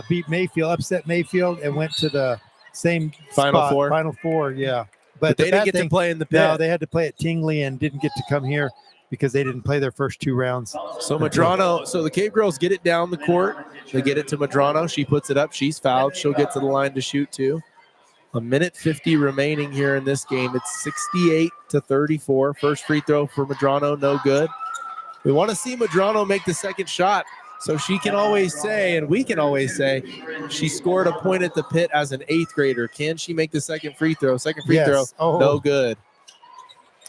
B: beat Mayfield, upset Mayfield, and went to the same
A: Final Four.
B: Final Four, yeah.
A: But they didn't get to play in the pit.
B: No, they had to play at Tingley and didn't get to come here because they didn't play their first 2 rounds.
A: So Medrano, so the Cave Girls get it down the court. They get it to Medrano. She puts it up. She's fouled. She'll get to the line to shoot too. 1:50 remaining here in this game. It's 68-34. First free throw for Medrano, no good. We want to see Medrano make the second shot so she can always say, and we can always say, she scored a point at the pit as an 8th grader. Can she make the second free throw? Second free throw, no good.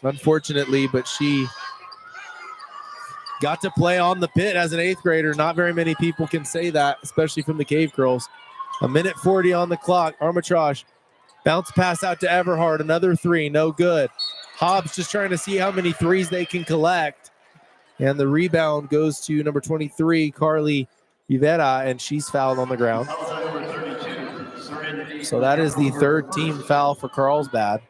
A: Unfortunately, but she got to play on the pit as an 8th grader. Not very many people can say that, especially from the Cave Girls. 1:40 on the clock. Armitage, bounce pass out to Everhard. Another 3, no good. Hobbs just trying to see how many 3s they can collect. And the rebound goes to number 23, Carly Rivera, and she's fouled on the ground. So that is the 3rd team foul for Carlsbad.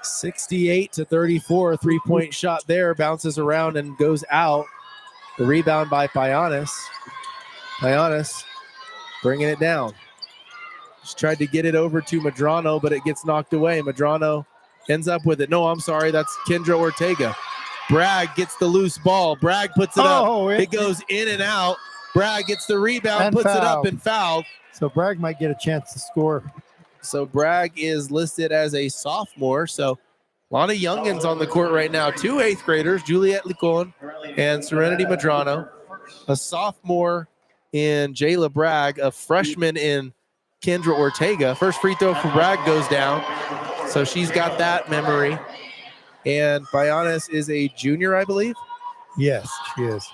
A: 68-34, 3-point shot there, bounces around and goes out. The rebound by Payanis. Payanis bringing it down. Just tried to get it over to Medrano, but it gets knocked away. Medrano ends up with it. No, I'm sorry. That's Kendra Ortega. Bragg gets the loose ball. Bragg puts it up. It goes in and out. Bragg gets the rebound, puts it up and fouled.
B: So Bragg might get a chance to score.
A: So Bragg is listed as a sophomore. So a lot of youngins on the court right now. 2 8th graders, Juliet Licon and Serenity Medrano. A sophomore in Jayla Bragg, a freshman in Kendra Ortega. First free throw for Bragg goes down. So she's got that memory. And Payanis is a junior, I believe.
B: Yes, she is.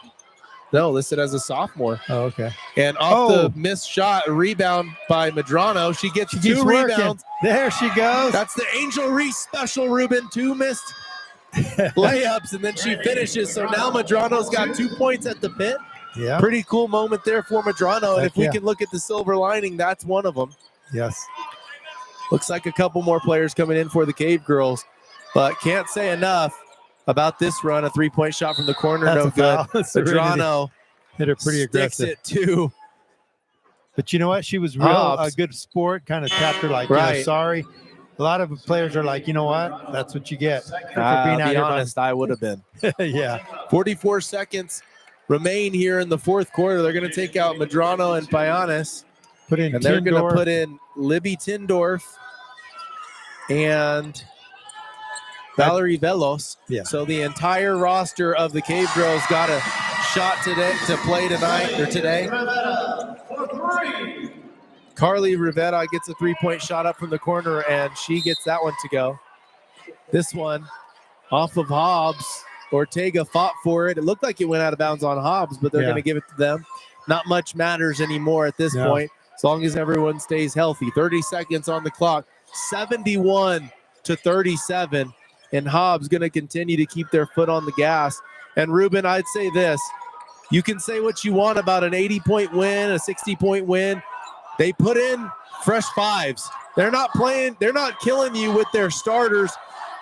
A: No, listed as a sophomore.
B: Oh, okay.
A: And off the missed shot, a rebound by Medrano. She gets 2 rebounds.
B: There she goes.
A: That's the Angel Reese special, Ruben. 2 missed layups, and then she finishes. So now Medrano's got 2 points at the pit.
B: Yeah.
A: Pretty cool moment there for Medrano. And if we can look at the silver lining, that's one of them.
B: Yes.
A: Looks like a couple more players coming in for the Cave Girls, but can't say enough about this run. A 3-point shot from the corner, no good. Medrano
B: hit her pretty aggressive.
A: Sticks it too.
B: But you know what? She was real a good sport. Kind of tapped her like, you know, sorry. A lot of players are like, you know what? That's what you get for being out here.
A: Be honest, I would have been.
B: Yeah.
A: 44 seconds remain here in the 4th quarter. They're going to take out Medrano and Payanis. And they're going to put in Libby Tindorf and Valerie Velos.
B: Yeah.
A: So the entire roster of the Cave Girls got a shot today to play tonight or today. Carly Rivera gets a 3-point shot up from the corner, and she gets that one to go. This one off of Hobbs. Ortega fought for it. It looked like it went out of bounds on Hobbs, but they're going to give it to them. Not much matters anymore at this point, as long as everyone stays healthy. 30 seconds on the clock. 71-37. And Hobbs going to continue to keep their foot on the gas. And Ruben, I'd say this. You can say what you want about an 80-point win, a 60-point win. They put in fresh 5s. They're not playing. They're not killing you with their starters,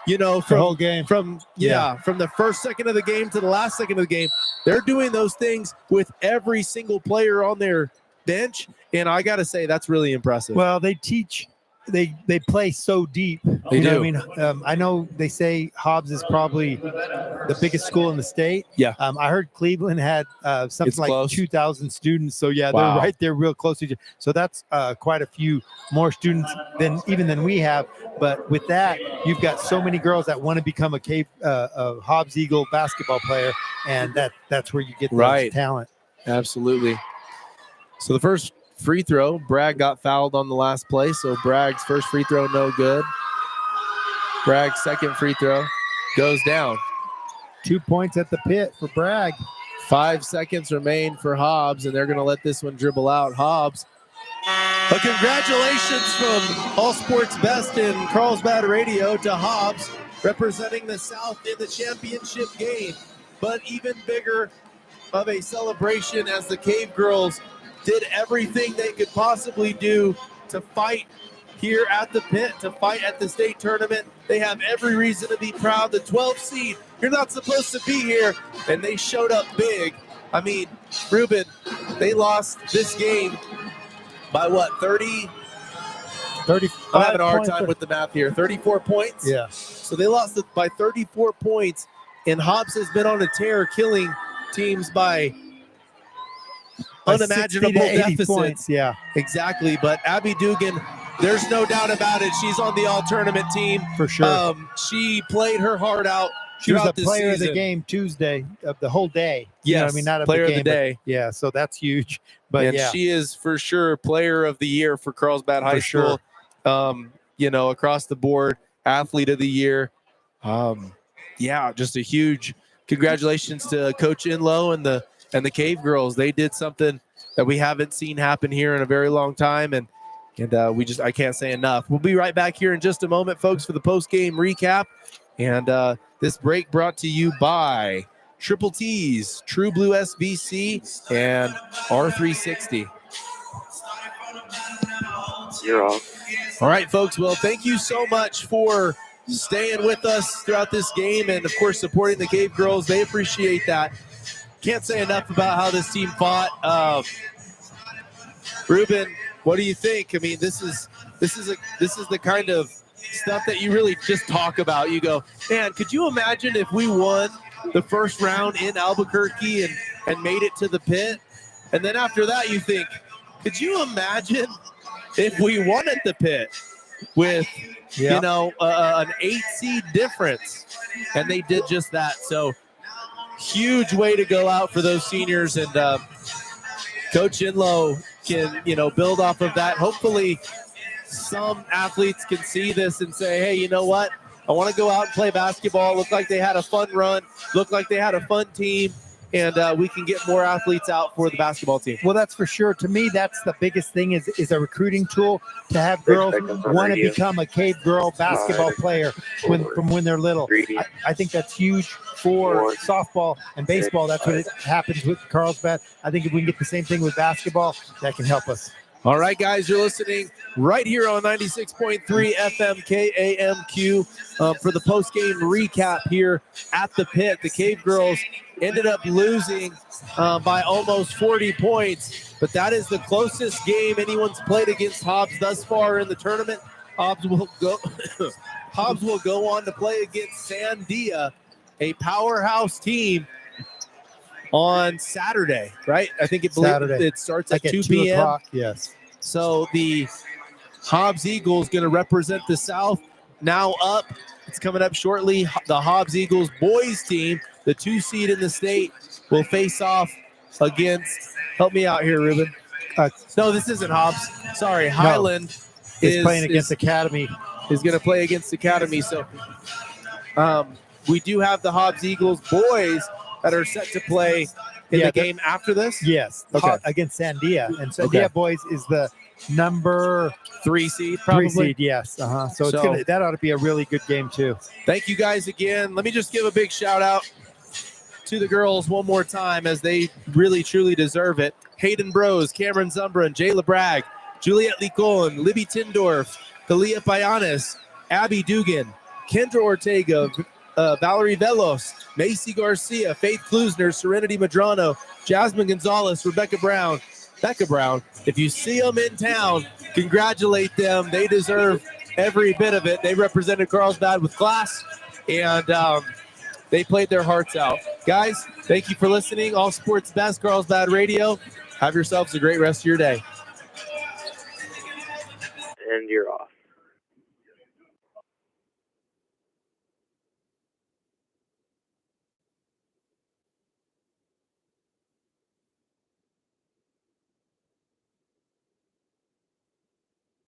A: you know, from
B: the whole game.
A: From the first second of the game to the last second of the game. They're doing those things with every single player on their bench. And I got to say, that's really impressive.
B: Well, they teach they play so deep.
A: They do.
B: What I mean, I know they say Hobbs is probably the biggest school in the state.
A: Yeah.
B: I heard Cleveland had something
A: It's
B: like
A: close.
B: 2,000 students. So yeah,
A: Wow.
B: they're right there, real close to each other. So that's quite a few more students than we have. But with that, you've got so many girls that want to become a Hobbs Eagle basketball player, and that's where you get the talent.
A: Absolutely. So the first free throw, Bragg got fouled on the last play, so Bragg's first free throw no good. Bragg's second free throw goes down.
B: 2 points at the pit for Bragg.
A: 5 seconds remain for Hobbs, and they're going to let this one dribble out. Hobbs. But congratulations from All Sports Best in Carlsbad Radio to Hobbs, representing the South in the championship game. But even bigger of a celebration as the Cave Girls did everything they could possibly do to fight here at the pit, to fight at the state tournament. They have every reason to be proud. The 12th seed, you're not supposed to be here, and they showed up big. I mean, Ruben, they lost this game by what, 30?
B: 35.
A: I'm having a hard time with the math here. 34 points?
B: Yeah.
A: So they lost it by 34 points, and Hobbs has been on a tear, killing teams by unimaginable
B: 60 to 80
A: deficits.
B: points, yeah.
A: Exactly. But Abby Dugan, there's no doubt about it. She's on the all-tournament team.
B: For sure.
A: She played her heart out.
B: She was
A: throughout
B: the
A: this
B: player of
A: season.
B: of the game Tuesday, of the whole day.
A: Yes,
B: You know what I mean, not of
A: player
B: the game,
A: of the day.
B: but yeah, so that's huge. But
A: And
B: yeah,
A: she is for sure player of the year for Carlsbad High
B: For
A: School.
B: sure.
A: Across the board, athlete of the year. Just a huge congratulations to Coach Inlow and the Cave Girls. They did something that we haven't seen happen here in a very long time, and I can't say enough. We'll be right back here in just a moment, folks, for the post-game recap. And this break brought to you by Triple T's, True Blue SVC, and R360.
C: You're off.
A: All right, folks. Well, thank you so much for staying with us throughout this game and, of course, supporting the Cave Girls. They appreciate that. Can't say enough about how this team fought. Ruben, what do you think? I mean, this is the kind of stuff that you really just talk about. You go, man, could you imagine if we won the first round in Albuquerque and made it to the pit? And then after that, you think, could you imagine if we won at the pit with, an 8 seed difference? And they did just that. So huge way to go out for those seniors. And Coach Inlow can, build off of that. Hopefully some athletes can see this and say, hey, you know what? I want to go out and play basketball. Look like they had a fun run. Look like they had a fun team. And we can get more athletes out for the baskall team.
B: well, that's for sure. To me, that's the biggest thing is a recruiting tool to have girls want to become a Cave Girl basketball player from when they're little. I think that's huge for softball and baseball. That's what it happens with Carlsbad. I think if we can get the same thing with basketball, that can help us.
A: All right, guys, you're listening right here on 96.3 FM KAMQ for the post-game recap here at the pit. The Cave Girls ended up losing by almost 40 points, but that is the closest game anyone's played against Hobbs thus far in the tournament. Hobbs will go on to play against Sandia, a powerhouse team, on Saturday, right? I think it starts
B: Like
A: at 2
B: 2
A: p.m.
B: o'clock, yes.
A: So the Hobbs Eagles going to represent the South. Now up, it's coming up shortly. The Hobbs Eagles boys team, the 2 seed in the state, will face off against, help me out here, Ruben. No, this isn't Hobbs. Sorry, Highland
B: is playing against Academy.
A: Is going to play against Academy. So we do have the Hobbs Eagles boys that are set to play in the game after this.
B: Yes, against Sandia. And Sandia boys is the number
A: 3 seed, probably.
B: 3 seed, yes. So that ought to be a really good game too.
A: Thank you guys again. Let me just give a big shout out to the girls one more time, as they really truly deserve it. Hayden Bros, Cameron Zumbra, Jayla Bragg, Juliette Licon, Libby Tindorf, Kalia Payanes, Abby Dugan, Kendra Ortega, Valerie Velos, Macy Garcia, Faith Klusner, Serenity Madrano, Jasmine Gonzalez, Rebecca Brown, Becca Brown. If you see them in town, congratulate them. They deserve every bit of it. They represented Carlsbad with class, and they played their hearts out. Guys, thank you for listening. All Sports Best, Carlsbad Radio. Have yourselves a great rest of your day.
C: And you're off.